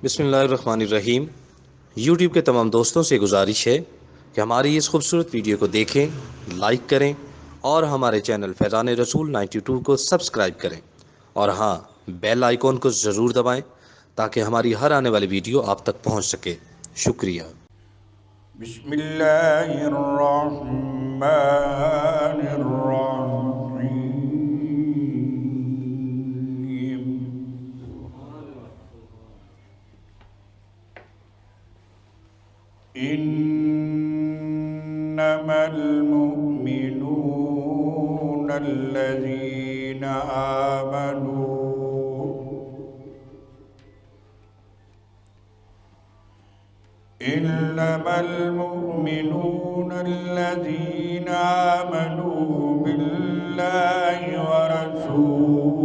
بسم اللہ الرحمن الرحیم۔ یوٹیوب کے تمام دوستوں سے گزارش ہے کہ ہماری اس خوبصورت ویڈیو کو دیکھیں، لائک کریں اور ہمارے چینل فیضان رسول 92 کو سبسکرائب کریں، اور ہاں، بیل آئیکن کو ضرور دبائیں تاکہ ہماری ہر آنے والی ویڈیو آپ تک پہنچ سکے۔ شکریہ۔ بسم اللہ الرحمن الرحیم۔ انما المؤمنون الذین آمنوا إنما المؤمنون الذين آمنوا بالله ورسوله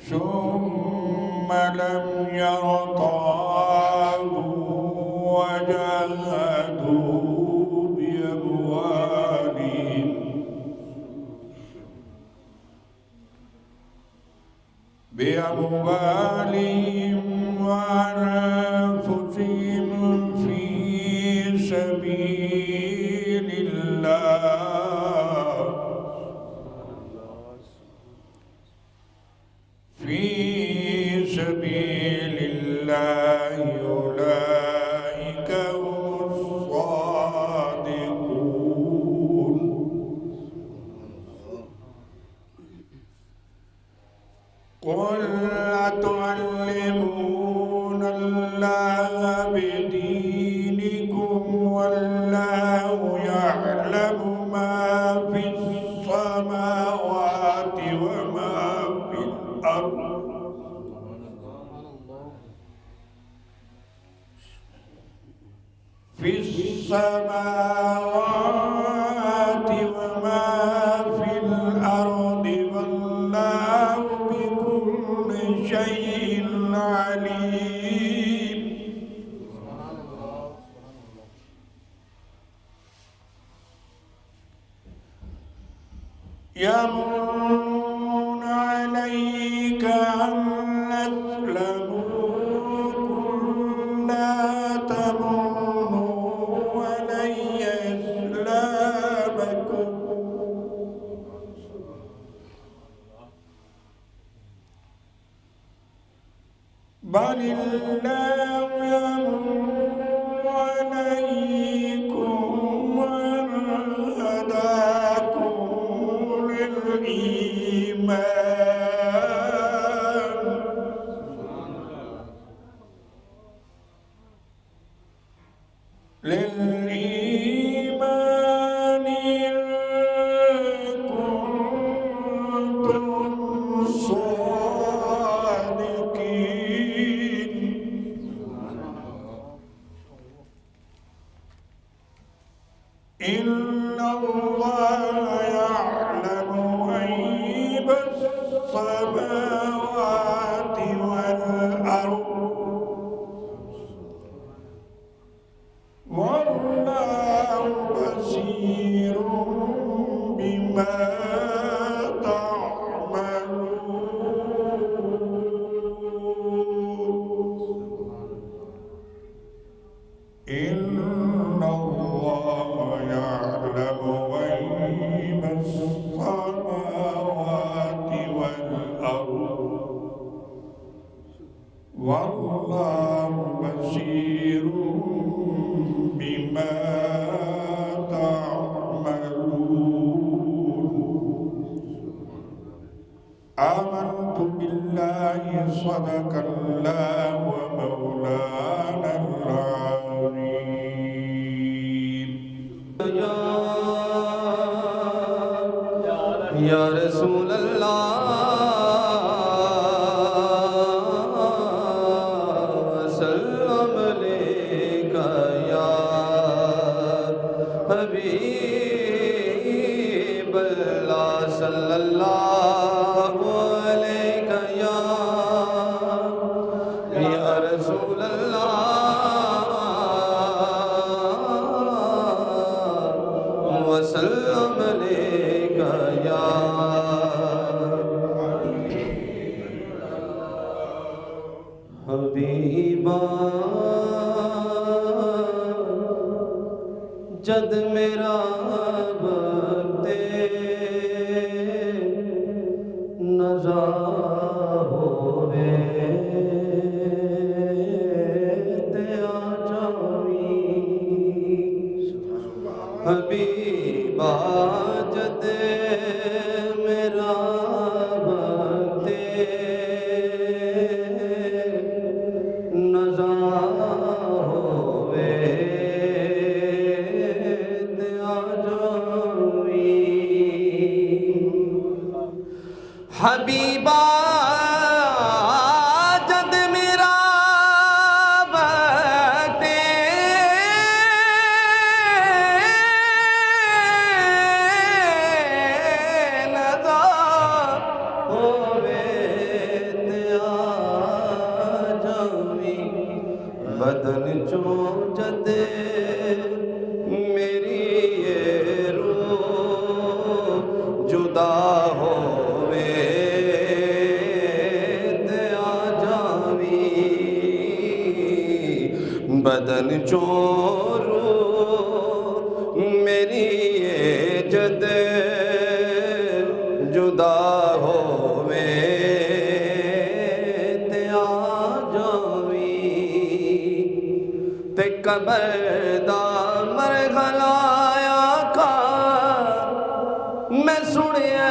ثم لم يرتابوا وجاهدوا بأموالهم وأنفسهم في سبيل الله أولئك هم الصادقون۔ قل أتعلمون الله بدينكم والله يعلم ما في السماوات وما في الأرض في السماوات وما في الأرض والله بكل شيء عليم۔ يمنون عليك أن أسلموا، قل لا تمنوا علي إسلامكم بل الله يمن عليكم أن هداكم للإيمان إن كنتم صادقين۔ إن الله يعلم غيب السماوات والأرض والله بصير بما تعملون۔ إن الله يعلم غيب السماوات والأرض والله بصير بما تعملون۔ آمنت بالله صدق الله ومولانا العظيم۔ یا رسول اللہ سلام علیکہ یا حبیب اللہ صلی اللہ علیہ یا رسول اللہ وسلم علیکہ یا حبیبا جد میرا وقت ندا ہووے تے آ جاوی بدن چوں جد میری یہ روح جدا ہووے تے آ جاوی بدن چوں روح میری یہ جد جدا ہووے تے آ جاوی تے قبر دا مرحلہ آقا میں سنیا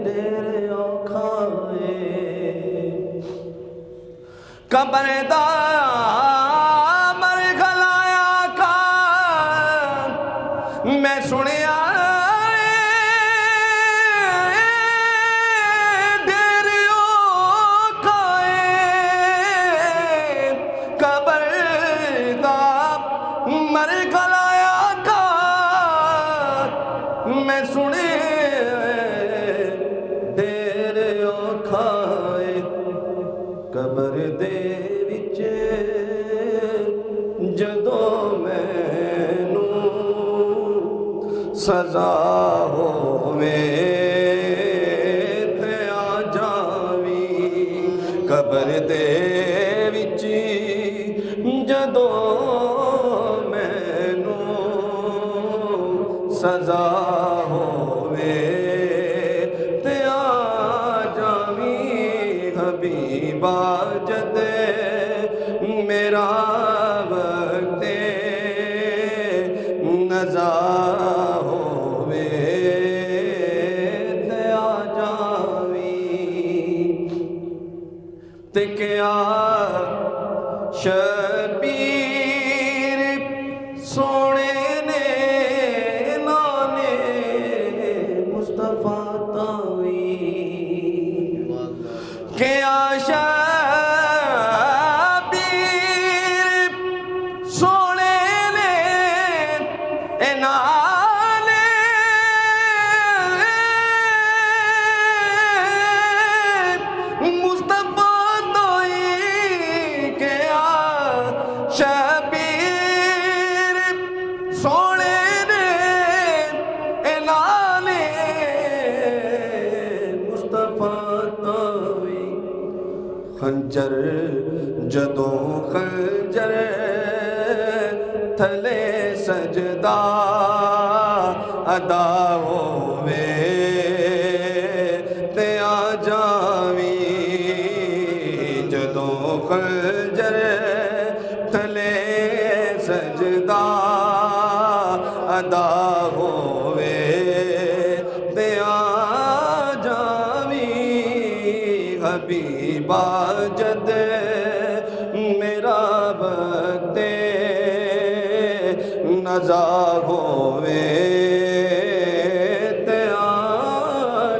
ڈیرے اوکھا قبر دا مرحلہ آقا میں سنیا ڈیرے اوکھا قبر دا مرحلہ آقا میں سنے دیر اوکھا قبر دے وچ جدوں مینوں سزا ہووے تے آ جاوی قبر دے وچ جدوں مینوں سزا ہووے تے آ جاوی حبیبا جد میرا وقت نزا ہووے تے آ جاوی تے کیا شبیر سونے نے نانے مصطفیٰ تاوی کیا شبیر سونے نے نانے مصطفیٰ تاوی کیا شبیر سونے نے نانے مصطفیٰ تاوی خنجر جدوں خنجر تھلے سجدہ ادا ہووے تے آ جاوی جدوں خنجر تھلے سجدہ ادا ہووے تے آ جاوی حبیبا جد میرا وقت نزا ہووے تے آ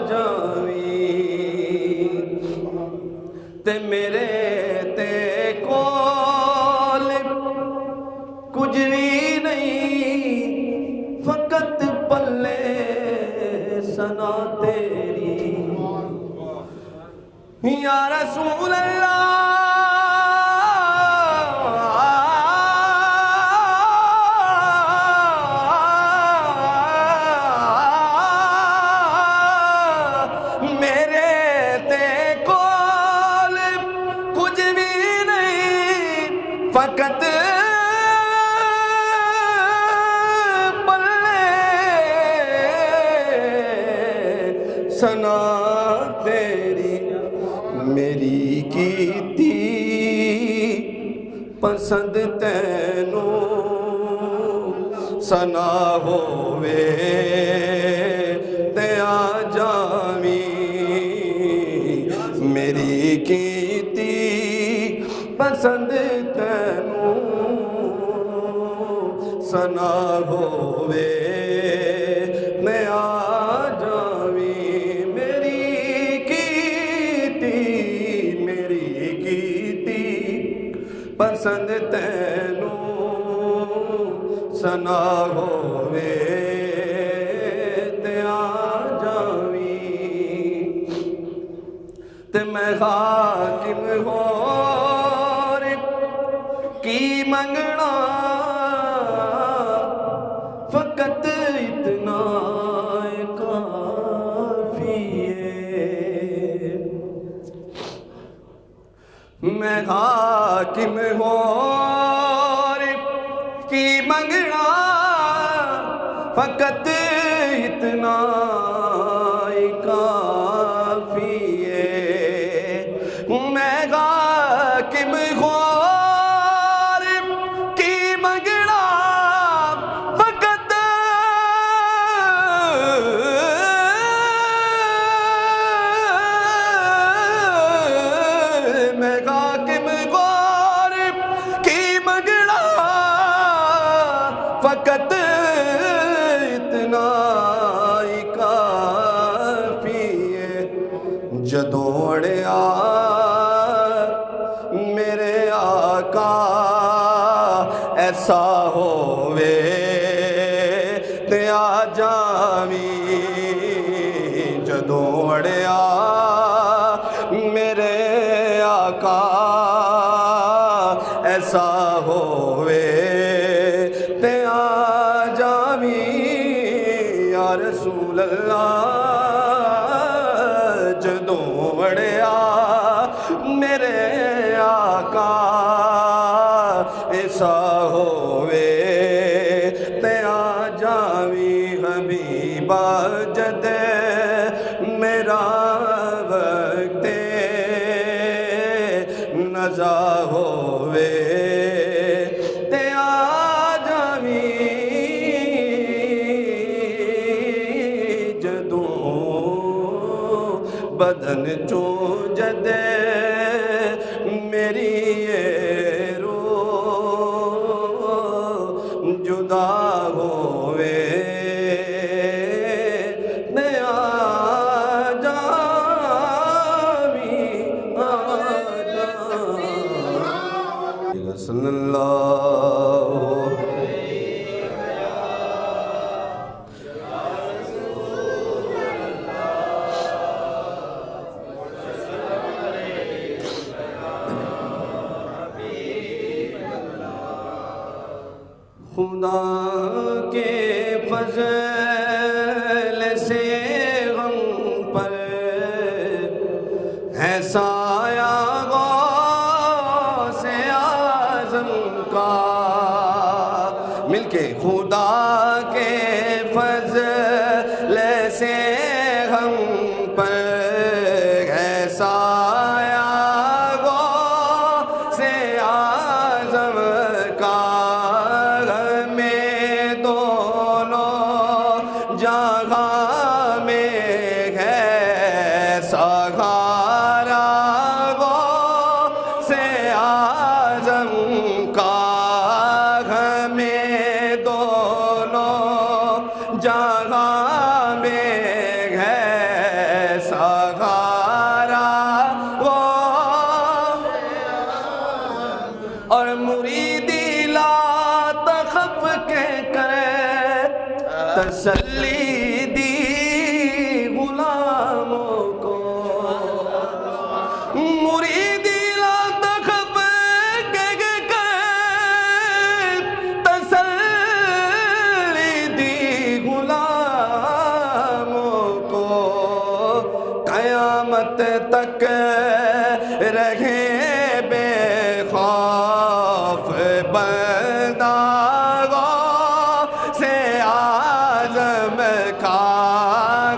جاوی تے میرے تے کول کچھ بھی نہیں فقط پلے ثنا تیری یا رسول اللہ میرے تے کول کچھ بھی نہیں فقط پلے ثنا تیری میری کیتی پسند تینوں ثنا ہووے تے آ جاوی میری کیتی پسند تینوں ثنا ہووے میں آ جاوی میری سنا ہووے تے آ جاویں تے میں حاکم ہور کی منگنا فقط اتنا کافی ہے میں حاکم ہور کی منگنا فقط اتنا کافی ہے میں حاکم ہور کی منگنا فقط میں حاکم ہور کی منگنا فقط اتنا ہی کافی ہے جدوڑیا میرے آقا ایسا ہووے تے آ جاویں جدوڑیا میرے آقا ایسا ہووے تے آ جاویں یا رسول اللہ جدوڑیا میرے آقا ایسا ہووے تے آ جاویں حبیبا جد میرا وقت نزا ہووے تے آ جاویں جدوں بدن چوں جدے میری روح جدا ہووے تے آ جاویں صلی اللہ خدا کے فضل سے غم پر ہے سایہ غوث اعظم کا مل کے خدا کے فضل سے غم پر ہے سایہ غوث اعظم کا جہاں میں ہے سہارا غوث اعظم کا ہمیں دونوں جہاں میں ہے سہارا غوث اور مریدی لا تخف کے کرے تسلی دی غلاموں کو مریدی لا تخف کے تسلی دی غلاموں کو قیامت تک رہے بے خوف بندہ غوث اعظم کا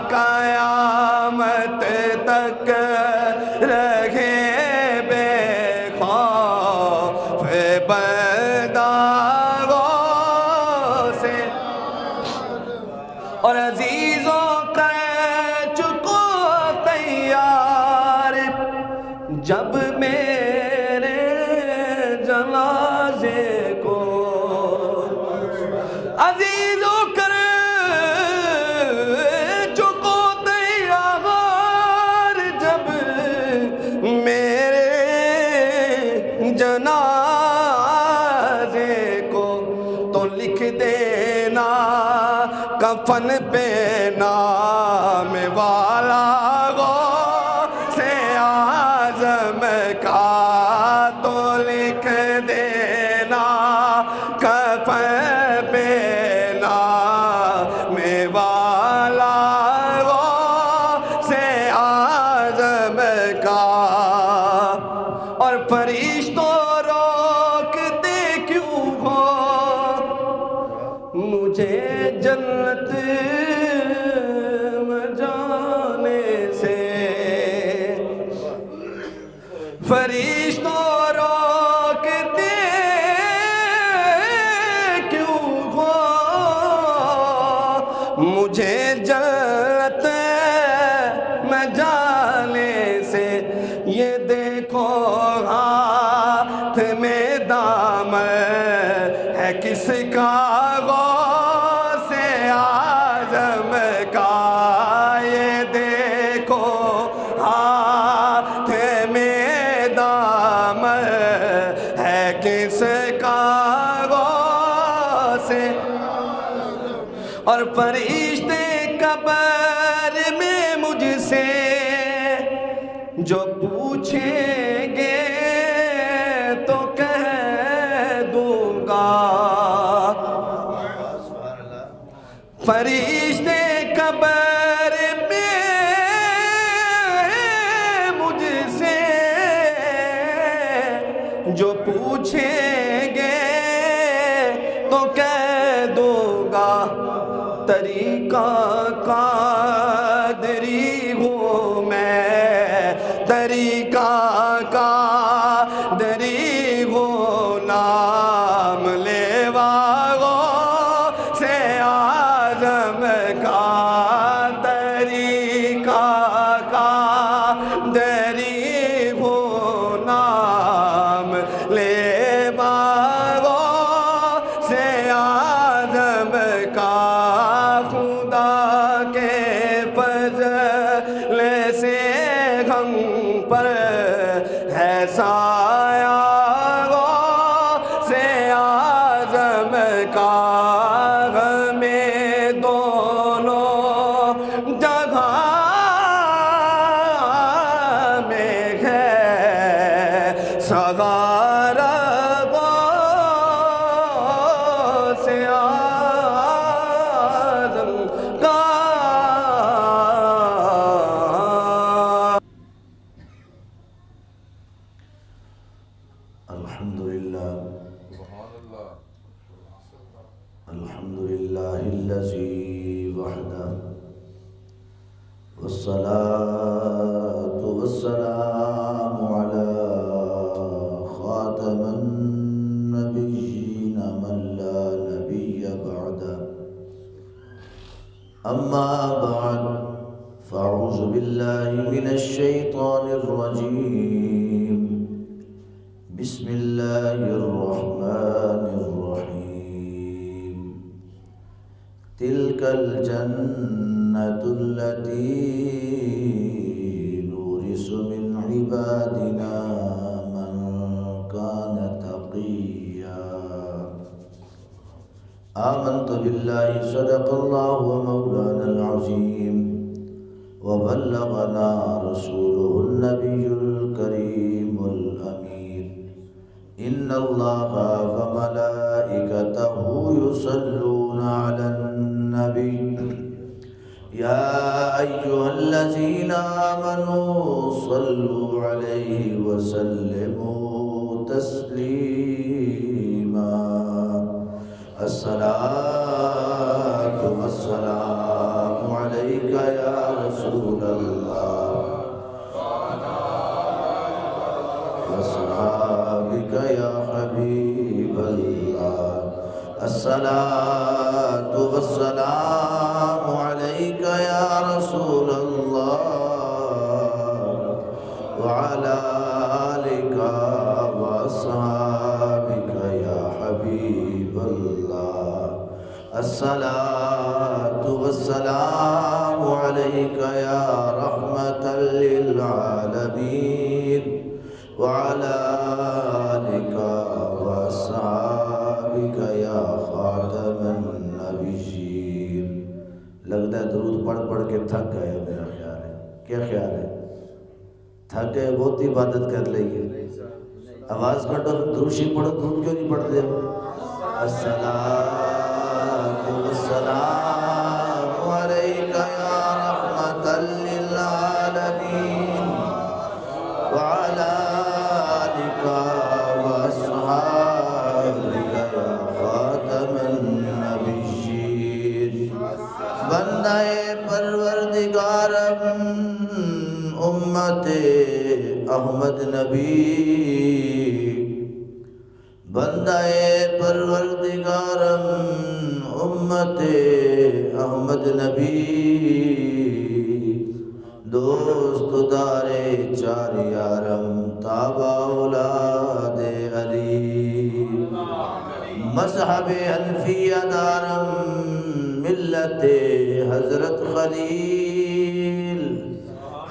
قیامت تک رہے بے خوف بندہ غوث اور عزیزوں کر چکو تیار جب میں فرشتوں روکتے کیوں ہو مجھے جنت میں جانے سے، یہ دیکھو ہاتھ میں دامن ہے کس کا، غوث اعظم کا، یہ دیکھو ہاتھ میں دامن ہے کس کا، غوث، اور فرشتے قبر میں مجھ سے جو پوچھیں گے تو کہہ دوں گا، فرشتے قبر میں مجھ سے جو پوچھیں گے تو کہہ دوں گا، طریقہ قادری ہوں میں، طریقہ قادری ہوں، نام لیوا غوث اعظم کا، طریقہ قادری ہوں، نام لیوا غوث اعظم کا، خدا کے فضل سے ہم پر ہے سایہ، غوث اعظم کا، ہمیں دونوں جگہ میں ہے سہارا، غوث اعظم کا۔ الحمد لله الذي وحده، والصلاة والسلام على خاتم النبيين من لا نبي بعده، أما بعد فأعوذ بالله من الشيطان الرجيم، بسم الله الرحمن الرحيم، تلك الجنة التي نورث من عبادنا من كان تقيا، آمنت بالله صدق الله مولانا العظيم، وبلغنا رسوله النبي الكريم الأمين، إن الله وملائكته يصلون على النبي، يا أيها الذين آمنوا صلوا عليه وسلموا تسليما، الصلاة والسلام عليك يا رسول الله وأصحابك يا حبيب الله، الصلاة والسلام عليك يا رسول الله وعلى آلك وأصحابك يا حبيب الله، الصلاة والسلام عليك يا رحمة للعالمين وعلى آلك وأصحابك يا خاتم النبيين۔ لگتا ہے درود پڑھ پڑھ کے تھک گئے، میرا خیال ہے، کیا خیال ہے؟ تھک گئے، بہت عبادت کر لئیے، آواز کٹو، دروشی پڑھو، درود کیوں نہیں پڑھتے؟ الصلاة والسلام عليك يا رحمة للعالمين وعلى آلك وأصحابك يا خاتم النبيين۔ بندہ پروردگارم امت احمد نبی بندہ پروردگارم امت احمد نبی دوست دارے چار یارم تابع اولاد علی مذہب حنفیہ دارم ملت حضرت خلیل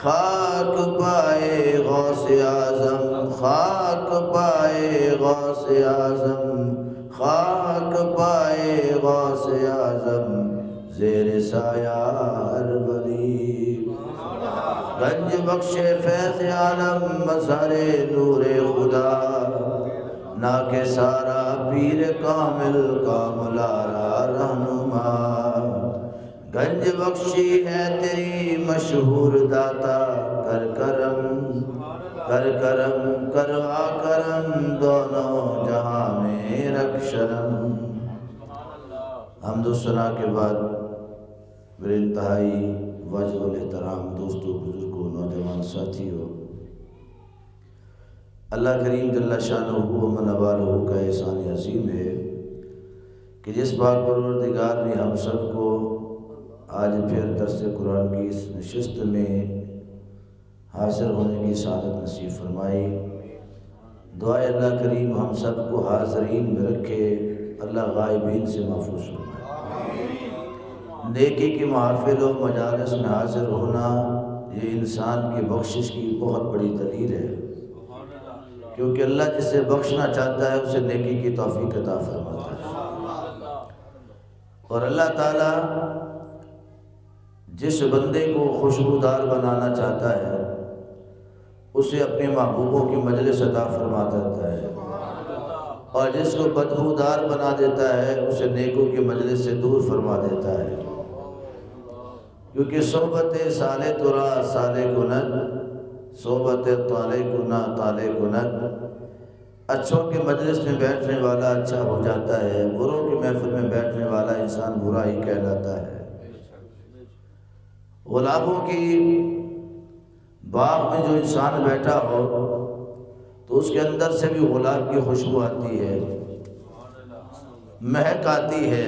خاک پائے غوث اعظم خاک پائے غوث اعظم خاک پائے غوث اعظم زیر سایہ ہر ولی گنج بخش فیض عالم مظہر نور خدا ناک سارا پیر کامل کاملارا رہنما گنج بخشی ہے تیری مشہور داتا کر کرم کروا کرم دونوں جہاں میں رکھ شرم۔ حمد و ثنا کے بعد میرے انتہائی واجب الاحترام دوستوں، بزرگوں، نوجوان ساتھیوں، اللہ کریم جل شانہ و من والہ کا احسان عظیم ہے کہ جس پاک پروردگار نے ہم سب کو آج پھر درس قرآن کی اس نشست میں حاضر ہونے کی سعادت نصیب فرمائی۔ دعائے اللہ کریم ہم سب کو حاضرین میں رکھے، اللہ غائبین سے محفوظ فرمائے۔ نیکی کی محافل و مجالس میں حاضر ہونا یہ انسان کی بخشش کی بہت بڑی دلیل ہے، کیونکہ اللہ جسے بخشنا چاہتا ہے اسے نیکی کی توفیق عطا فرماتا ہے، اور اللہ تعالیٰ جس بندے کو خوشبودار بنانا چاہتا ہے اسے اپنے محبوبوں کی مجلس عطا فرما دیتا ہے، اور جس کو بدبودار بنا دیتا ہے اسے نیکوں کی مجلس سے دور فرما دیتا ہے، کیونکہ صحبت صالح ترا صالح کند، صحبت طالع کنا طالع کند۔ اچھوں کے مجلس میں بیٹھنے والا اچھا ہو جاتا ہے، بروں کی محفل میں بیٹھنے والا انسان برا ہی کہلاتا ہے۔ گلابوں کی باغ میں جو انسان بیٹھا ہو تو اس کے اندر سے بھی گلاب کی خوشبو آتی ہے، مہک آتی ہے،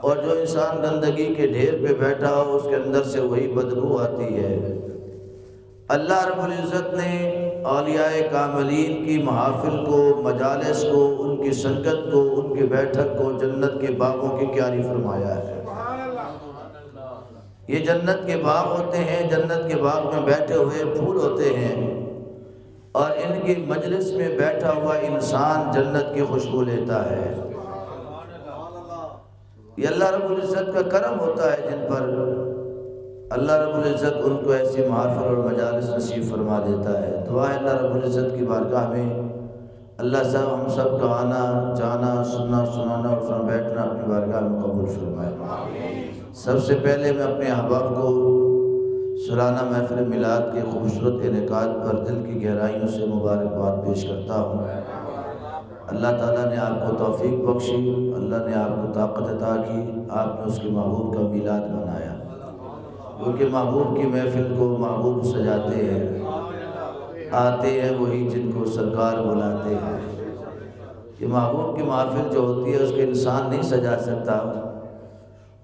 اور جو انسان گندگی کے ڈھیر پہ بیٹھا ہو اس کے اندر سے وہی بدبو آتی ہے۔ اللہ رب العزت نے اولیاء کاملین کی محافل کو، مجالس کو، ان کی سنگت کو، ان کی بیٹھک کو جنت کے باغوں کی کیاری فرمایا ہے۔ یہ جنت کے باغ ہوتے ہیں، جنت کے باغ میں بیٹھے ہوئے پھول ہوتے ہیں، اور ان کی مجلس میں بیٹھا ہوا انسان جنت کی خوشبو لیتا ہے۔ یہ اللہ رب العزت کا کرم ہوتا ہے جن پر اللہ رب العزت ان کو ایسی محافل اور مجالس نصیب فرما دیتا ہے۔ دعا ہے اللہ رب العزت کی بارگاہ میں اللہ صاحب ہم سب کا آنا جانا، سننا سنانا، اٹھنا بیٹھنا اپنی بارگاہ میں قبول فرمائے۔ سب سے پہلے میں اپنے احباب کو سالانہ محفل میلاد کے خوبصورت انعقاد پر دل کی گہرائیوں سے مبارکباد پیش کرتا ہوں۔ اللہ تعالیٰ نے آپ کو توفیق بخشی، اللہ نے آپ کو طاقت عطا کی، آپ نے اس کے محبوب کا میلاد منایا، کیونکہ محبوب کی محفل کو محبوب سجاتے ہیں، آتے ہیں وہی جن کو سرکار بلاتے ہیں۔ یہ محبوب کی محفل جو ہوتی ہے اس کے انسان نہیں سجا سکتا،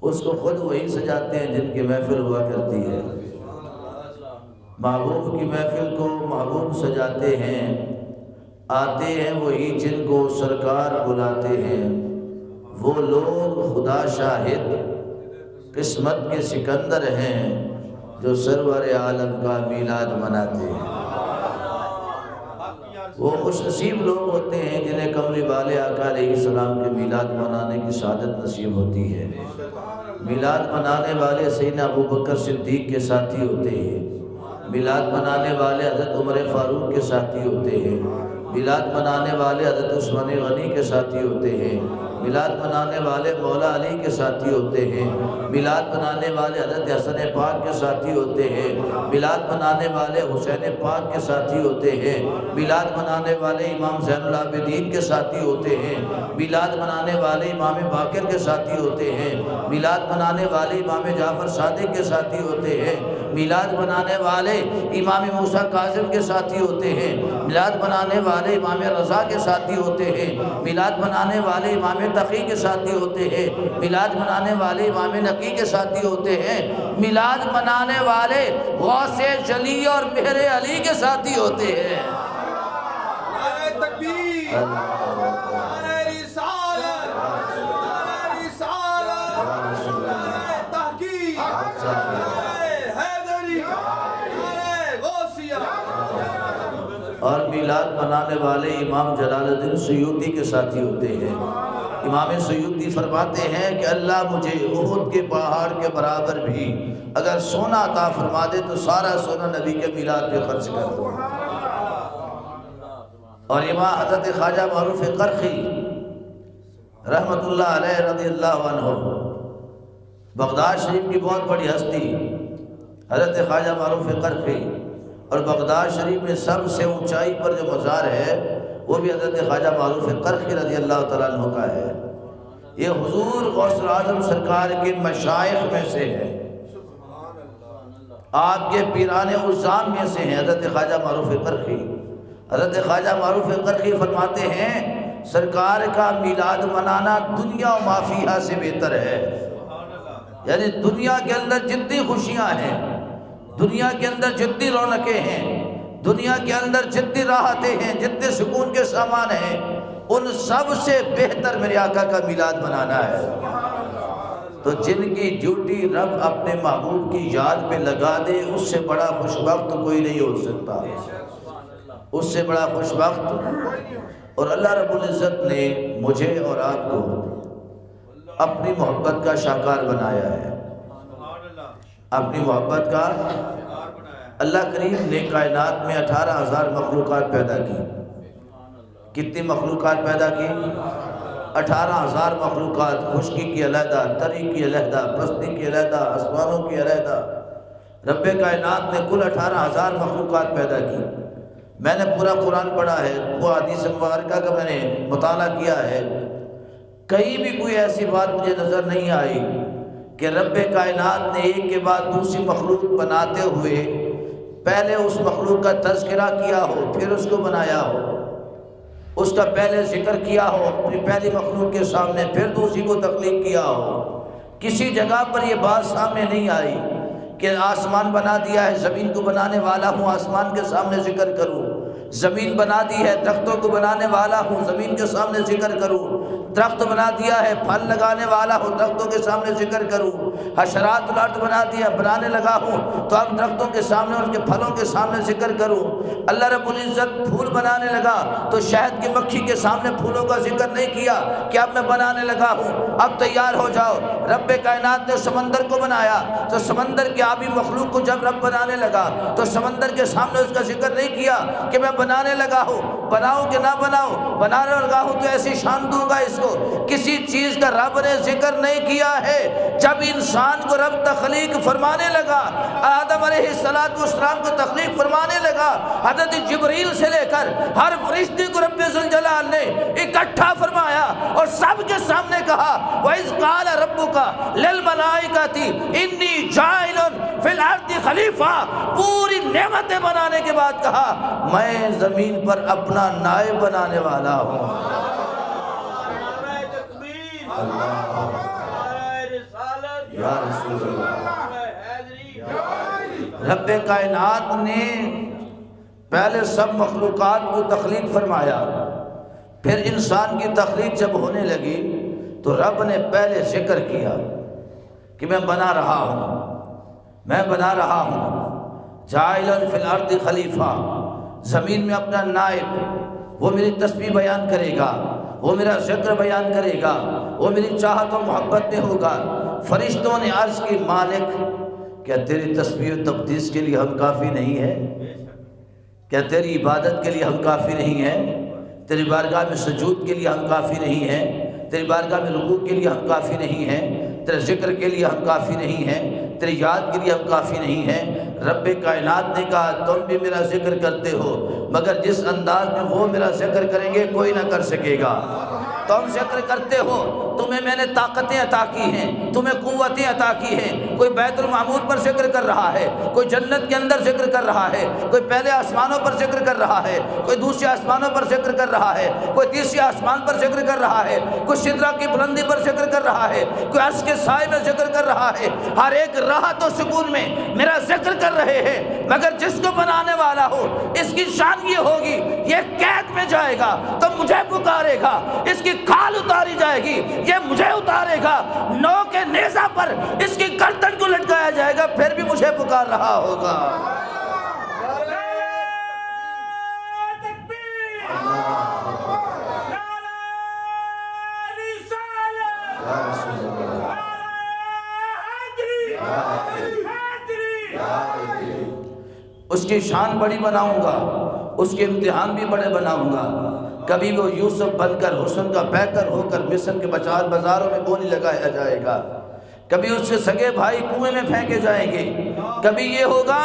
اس کو خود وہی سجاتے ہیں جن کی محفل ہوا کرتی ہے۔ محبوب کی محفل کو محبوب سجاتے ہیں، آتے ہیں وہی جن کو سرکار بلاتے ہیں۔ وہ لوگ خدا شاہد قسمت کے سکندر ہیں جو سرور عالم کا میلاد مناتے ہیں۔ وہ خوش نصیب لوگ ہوتے ہیں جنہیں کملی والے آقا علیہ السلام کے میلاد منانے کی سعادت نصیب ہوتی ہے۔ میلاد منانے والے سیدنا ابوبکر صدیق کے ساتھی ہوتے ہیں، میلاد منانے والے حضرت عمر فاروق کے ساتھی ہوتے ہیں، میلاد منانے والے حضرت عثمان غنی کے ساتھی ہوتے ہیں، میلاد منانے والے مولا علی کے ساتھی ہوتے ہیں، میلاد منانے والے حضرت حسن پاک کے ساتھی ہوتے ہیں، میلاد منانے والے حسین پاک کے ساتھی ہوتے ہیں، میلاد منانے والے امام زین العابدین کے ساتھی ہوتے ہیں، میلاد منانے والے امام باقر کے ساتھی ہوتے ہیں، میلاد منانے والے امام جعفر صادق کے ساتھی ہوتے ہیں، میلاد منانے والے امام موسیٰ کاظم کے ساتھی ہوتے ہیں، میلاد منانے والے امام رضا کے ساتھی ہوتے ہیں، میلاد منانے والے امام تقی کے ساتھی ہوتے ہیں، میلاد منانے والے امام نقی کے ساتھی ہوتے ہیں، میلاد منانے والے غوث جلی اور مہر علی کے ساتھی ہوتے ہیں۔ نعرہ تکبیر، نعرہ رسالت، نعرہ رسالت، نعرہ تحقیق، نعرہ حیدری، نعرہ غوثیہ۔ اور میلاد منانے والے امام جلال الدین سیوطی کے ساتھی ہوتے ہیں۔ امام سیوطی فرماتے ہیں کہ اللہ مجھے احد کے پہاڑ کے برابر بھی اگر سونا عطا فرما دے تو سارا سونا نبی کے میلاد پہ خرچ کر دوں۔ اور امام حضرت خواجہ معروف قرخی رحمت اللہ علیہ رضی اللہ عنہ، بغداد شریف کی بہت بڑی ہستی حضرت خواجہ معروف قرخی، اور بغداد شریف میں سب سے اونچائی پر جو مزار ہے وہ بھی حضرت خواجہ معروف قرخی رضی اللہ تعالیٰ عنہ کا ہے۔ یہ حضور غوث اعظم سرکار کے مشائخ میں سے ہے، آپ کے پیران عظام میں سے ہیں حضرت خواجہ معروف قرخی۔ حضرت خواجہ معروف قرخی فرماتے ہیں سرکار کا میلاد منانا دنیا و ما فیہا سے بہتر ہے، یعنی دنیا کے اندر جتنی خوشیاں ہیں، دنیا کے اندر جتنی رونقیں ہیں، دنیا کے اندر جتنی راحتیں ہیں، جتنے سکون کے سامان ہیں، ان سب سے بہتر میرے آقا کا میلاد منانا ہے۔ تو جن کی ڈیوٹی رب اپنے محبوب کی یاد پہ لگا دے، اس سے بڑا خوش وقت کوئی نہیں ہو سکتا، اس سے بڑا خوش وقت۔ اور اللہ رب العزت نے مجھے اور آپ کو اپنی محبت کا شاکار بنایا ہے، اپنی محبت کا۔ اللہ کریم نے کائنات میں 18,000 مخلوقات پیدا کی۔ کتنی مخلوقات پیدا کی؟ 18,000 مخلوقات، خشکی کی علیحدہ، تری کی علیحدہ، پستی کی علیحدہ، آسمانوں کی علیحدہ۔ رب کائنات نے کل 18,000 مخلوقات پیدا کی۔ میں نے پورا قرآن پڑھا ہے، وہ حدیث مبارکہ کا میں نے مطالعہ کیا ہے، کہیں بھی کوئی ایسی بات مجھے نظر نہیں آئی کہ رب کائنات نے ایک کے بعد دوسری مخلوق بناتے ہوئے پہلے اس مخلوق کا تذکرہ کیا ہو، پھر اس کو بنایا ہو، اس کا پہلے ذکر کیا ہو اپنی پہلی مخلوق کے سامنے، پھر دوسری کو تخلیق کیا ہو۔ کسی جگہ پر یہ بات سامنے نہیں آئی کہ آسمان بنا دیا ہے، زمین کو بنانے والا ہوں، آسمان کے سامنے ذکر کروں، زمین بنا دی ہے، درختوں کو بنانے والا ہوں، زمین کے سامنے ذکر کروں، درخت بنا دیا ہے، پھل لگانے والا ہوں، درختوں کے سامنے ذکر کروں، حشرات الارض بنا دیا، بنانے لگا ہوں تو اب درختوں کے سامنے اور ان کے پھلوں کے سامنے ذکر کروں۔ اللہ رب العزت پھول بنانے لگا تو شہد کی مکھی کے سامنے پھولوں کا ذکر نہیں کیا کہ اب میں بنانے لگا ہوں، اب تیار ہو جاؤ۔ رب کائنات نے سمندر کو بنایا تو سمندر کی آبی مخلوق کو جب رب بنانے لگا تو سمندر کے سامنے اس کا ذکر نہیں کیا کہ میں بنانے لگا ہوں، بناؤں کہ نہ بناؤں، بنانے لگا ہوں تو ایسی شان دوں گا اس کو۔ کسی چیز کا رب نے ذکر نہیں کیا ہے۔ جب انسان کو رب تخلیق فرمانے لگا، آدم علیہ السلام کو تخلیق فرمانے لگا، حضرت جبریل سے لے کر ہر فرشتے کو رب ذوالجلال نے اکٹھا فرمایا اور سب کے سامنے کہا وَإِذْ قَالَ رَبُّكَ لِلْمَلَائِكَةِ إِنِّي جَاعِلٌ فِي الْأَرْضِ خلیفہ، پوری نعمتیں بنانے کے بعد کہا میں زمین پر اپنا نائب بنانے والا ہوں۔ یا رسول اللہ، رب کائنات نے پہلے سب مخلوقات کو تخلیق فرمایا، پھر انسان کی تخلیق جب ہونے لگی تو رب نے پہلے ذکر کیا کہ میں بنا رہا ہوں، میں بنا رہا ہوں، جاعل فی الارض خلیفہ، زمین میں اپنا نائب، وہ میری تسبیح بیان کرے گا، وہ میرا ذکر بیان کرے گا، وہ میری چاہت و محبت میں ہوگا۔ فرشتوں نے عرض کی مالک کیا تیری تسبیح و تقدیس کے لیے ہم کافی نہیں ہے؟ کیا تیری عبادت کے لیے ہم کافی نہیں ہیں؟ تیری بارگاہ میں سجود کے لیے ہم کافی نہیں ہیں؟ تیری بارگاہ میں رکوع کے لیے ہم کافی نہیں ہیں، تیرے ذکر کے لیے ہم کافی نہیں ہیں، تیری یاد کے لیے ہم کافی نہیں ہیں۔ رب کائنات نے کہا تم بھی میرا ذکر کرتے ہو، مگر جس انداز میں وہ میرا ذکر کریں گے کوئی نہ کر سکے گا۔ تم ذکر کرتے ہو، تمہیں میں نے طاقتیں عطا کی ہیں، تمہیں قوتیں عطا کی ہیں۔ کوئی بیت المعمور پر ذکر کر رہا ہے، کوئی جنت کے اندر ذکر کر رہا ہے، کوئی پہلے آسمانوں پر ذکر کر رہا ہے، کوئی دوسرے آسمانوں پر ذکر کر رہا ہے، کوئی تیسرے آسمان پر ذکر کر رہا ہے، کوئی سدرہ کی بلندی پر ذکر کر رہا ہے، کوئی عرش کے سائے میں ذکر کر رہا ہے۔ ہر ایک راحت و سکون میں میرا ذکر کر رہے ہیں، مگر جس کو بنانے والا ہو اس کی شان یہ ہوگی یہ قید میں جائے گا تو مجھے پکارے گا، اس کی کھال اتاری جائے گی یہ مجھے اتارے گا، نو کے نیزہ پر اس کی گردن کو لٹکایا جائے گا پھر بھی مجھے پکار رہا ہوگا۔ اس کی شان بڑی بناؤں گا، اس کے امتحان بھی بڑے بناؤں گا۔ کبھی وہ یوسف بن کر حسن کا پیکر ہو کر مصر کے بازاروں میں بولی لگایا جائے گا، کبھی اس کے سگے بھائی کنویں میں پھینکے جائیں گے، کبھی یہ ہوگا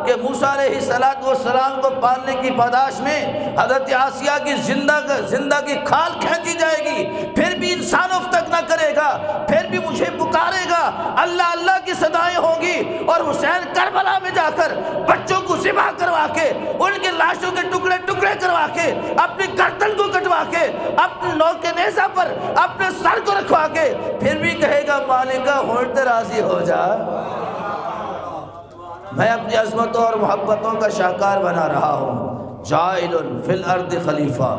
کہ موسیٰ علیہ السلام کو پالنے کی پاداش میں حضرت آسیہ کی زندہ کی کھال کھینچی جائے گی، پھر بھی انسان اف تک نہ کرے گا، پھر بھی مجھے پکارے گا، اللہ اللہ کی صدائیں ہوں گی، اور حسین کربلا میں جا کر بچوں کو ذبح کروا کے ان کے لاشوں کے ٹکڑے ٹکڑے کروا کے اپنی گردن کو کٹوا کے اپنے نو کے نیزہ پر اپنے سر کو رکھوا کے پھر بھی کہے گا مالکہ ہوتے راضی ہو جا، میں اپنی عظمتوں اور محبتوں کا شاہکار بنا رہا ہوں۔ جائل فی الارض خلیفہ،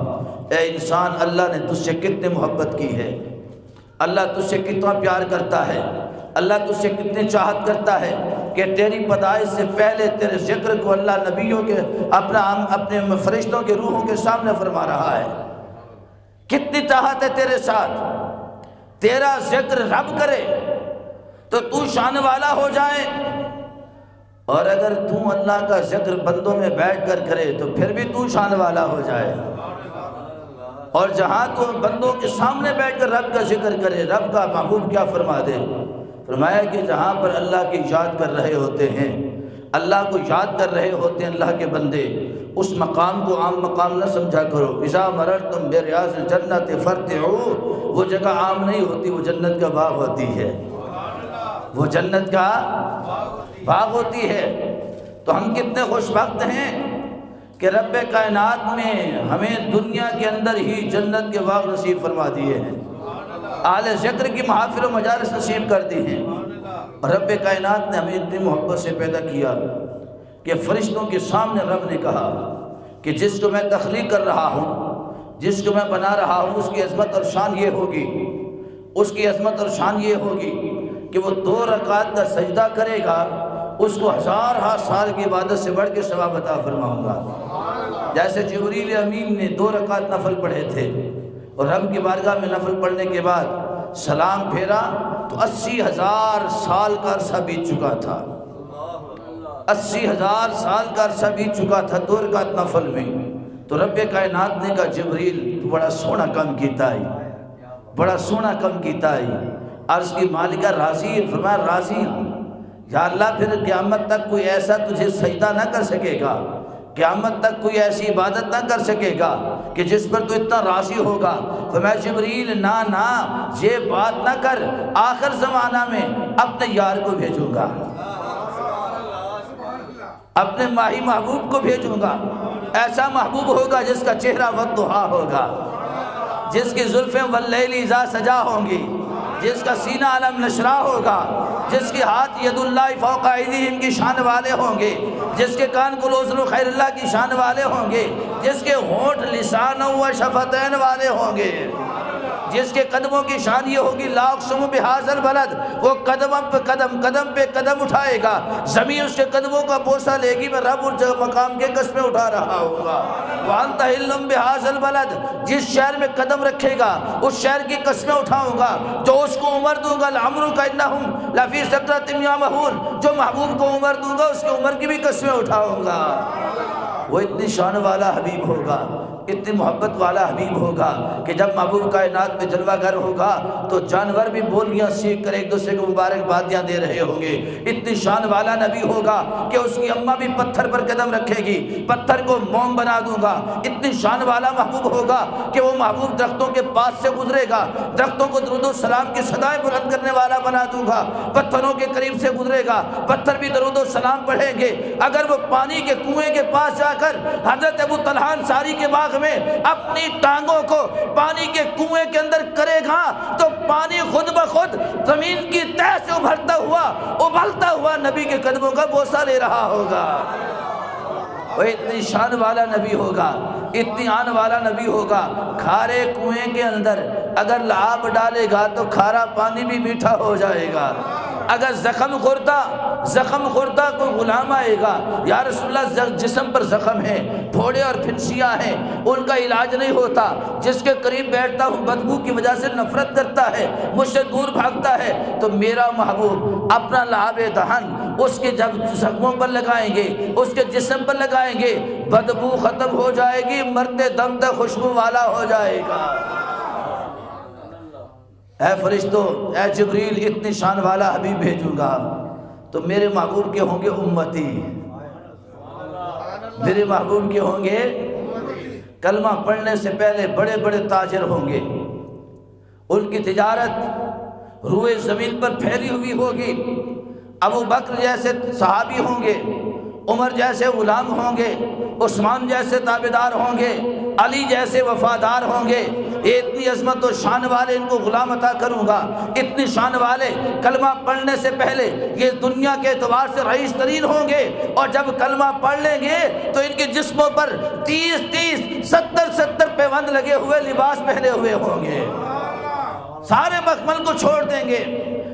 اے انسان اللہ نے تجھ سے کتنے محبت کی ہے، اللہ تجھ سے کتنا پیار کرتا ہے، اللہ تجھ سے کتنے چاہت کرتا ہے کہ تیری پیدائش سے پہلے تیرے ذکر کو اللہ نبیوں کے اپنے فرشتوں کے روحوں کے سامنے فرما رہا ہے۔ کتنی چاہت ہے تیرے ساتھ، تیرا ذکر رب کرے تو تو شان والا ہو جائے، اور اگر تو اللہ کا ذکر بندوں میں بیٹھ کر کرے تو پھر بھی تو شان والا ہو جائے۔ اور جہاں تو بندوں کے سامنے بیٹھ کر رب کا ذکر کرے، رب کا محبوب کیا فرما دے، فرمایا کہ جہاں پر اللہ کی یاد کر رہے ہوتے ہیں، اللہ کو یاد کر رہے ہوتے ہیں اللہ کے بندے، اس مقام کو عام مقام نہ سمجھا کرو۔ اذا مررتم بریاض الجنت فرتعوا، وہ جگہ عام نہیں ہوتی، وہ جنت کا باغ ہوتی ہے، وہ جنت کا باغ ہوتی ہے۔ تو ہم کتنے خوش بخت ہیں کہ رب کائنات نے ہمیں دنیا کے اندر ہی جنت کے باغ نصیب فرما دیے ہیں، اہل ذکر کی محافل و مجالس نصیب کر دی ہیں، اور رب کائنات نے ہمیں اتنی محبت سے پیدا کیا کہ فرشتوں کے سامنے رب نے کہا کہ جس کو میں تخلیق کر رہا ہوں، جس کو میں بنا رہا ہوں، اس کی عظمت اور شان یہ ہوگی، اس کی عظمت اور شان یہ ہوگی کہ وہ 2 رکعت کا سجدہ کرے گا، اس کو 1000 سال کی عبادت سے بڑھ کے ثواب عطا فرماؤں گا۔ جیسے جبریل امین نے 2 رکعت نفل پڑھے تھے، اور رب کی بارگاہ میں نفل پڑھنے کے بعد سلام پھیرا تو 80,000 سال کا عرصہ بیت چکا تھا، 80,000 سال کا عرصہ بیت چکا تھا 2 رکعت نفل میں۔ تو رب کائنات نے کہا جبریل تو بڑا سونا کم کیتا ہے، بڑا سونا کم کیتا ہے۔ عرض کی مالکہ راضی ہے، فرمایا راضی ہوں یا اللہ، پھر قیامت تک کوئی ایسا تجھے سجدہ نہ کر سکے گا، قیامت تک کوئی ایسی عبادت نہ کر سکے گا کہ جس پر تو اتنا راضی ہوگا۔ فرمایا جبریل نا یہ بات نہ کر، آخر زمانہ میں اپنے یار کو بھیجوں گا، اپنے ماہی محبوب کو بھیجوں گا، ایسا محبوب ہوگا جس کا چہرہ والضحیٰ ہوگا، جس کی زلفیں واللیل اذا سجا ہوں گی، جس کا سینہ علم نشرہ ہوگا، جس کے ہاتھ ید اللہ فوق ایدیہم کی شان والے ہوں گے، جس کے کان قلوزن خیر اللہ کی شان والے ہوں گے، جس کے ہونٹ لسان و شفتین والے ہوں گے، جس کے قدموں کی شان یہ ہوگی لا اقسم بہذا البلد، وہ قدم پہ قدم اٹھائے گا، زمین اس کے قدموں کا بوسہ لے گی، میں رب اس مقام کے قسمیں اٹھا رہا ہوں گا۔ وَأَنْتَ حِلٌّ بِهَذَا الْبَلَدِ، جس شہر میں قدم رکھے گا اس شہر کی قسمیں اٹھاؤں گا، جو اس کو عمر دوں گا لَعَمْرُكَ إِنَّهُمْ لَفِي سَكْرَةٍ يَعْمَهُونَ، جو محبوب کو عمر دوں گا اس کی عمر کی بھی قسمیں اٹھاؤں گا۔ وہ اتنی شان والا حبیب ہوگا، اتنی محبت والا حبیب ہوگا کہ جب محبوب کائنات میں جلوہ گر ہوگا تو جانور بھی بولیاں سیکھ کر ایک دوسرے کو مبارکبادیاں دے رہے ہوں گے۔ اتنی شان والا نبی ہوگا کہ اس کی اماں بھی پتھر پر قدم رکھے گی، پتھر کو موم بنا دوں گا۔ اتنی شان والا محبوب ہوگا کہ وہ محبوب درختوں کے پاس سے گزرے گا، درختوں کو درود و سلام کی صدائیں بلند کرنے والا بنا دوں گا۔ پتھروں کے قریب سے گزرے گا، پتھر بھی درود و سلام پڑھیں گے۔ اگر وہ پانی کے کنویں کے پاس جا کر حضرت ابو طلحہ انصاری کے باغ میں اپنی ٹانگوں کو پانی کے کنویں کے اندر کرے گا تو پانی خود بخود زمین کی تہہ سے ابھرتا ہوا نبی کے قدموں کا بوسہ لے رہا ہوگا۔ وہ اتنی شان والا نبی ہوگا، اتنی آن والا نبی ہوگا۔ کھارے کنویں کے اندر اگر لعاب ڈالے گا تو کھارا پانی بھی میٹھا ہو جائے گا۔ اگر زخم خورتا کوئی غلام آئے گا، یا رسول اللہ جسم پر زخم ہے، پھوڑے اور پھنسیاں ہیں، ان کا علاج نہیں ہوتا، جس کے قریب بیٹھتا ہوں بدبو کی وجہ سے نفرت کرتا ہے، مجھ سے دور بھاگتا ہے، تو میرا محبوب اپنا لعاب دہن اس کے جب زخموں پر لگائیں گے، اس کے جسم پر لگائیں گے، بدبو ختم ہو جائے گی، مرتے دم تک خوشبو والا ہو جائے گا۔ اے فرشتوں، اے جبریل، اتنی شان والا حبیب بھیجوں گا تو میرے محبوب کے ہوں گے امتی، میرے محبوب کے ہوں گے کلمہ پڑھنے سے پہلے بڑے بڑے تاجر ہوں گے، ان کی تجارت روئے زمین پر پھیلی ہوئی ہوگی۔ ابو بکر جیسے صحابی ہوں گے، عمر جیسے غلام ہوں گے، عثمان جیسے تابعدار ہوں گے، علی جیسے وفادار ہوں گے۔ اتنی عظمت و شان والے ان کو غلام عطا کروں گا، اتنی شان والے کلمہ پڑھنے سے پہلے یہ دنیا کے اعتبار سے رئیس ترین ہوں گے، اور جب کلمہ پڑھ لیں گے تو ان کے جسموں پر 30 70 پیوند لگے ہوئے لباس پہنے ہوئے ہوں گے۔ سارے مخمل کو چھوڑ دیں گے،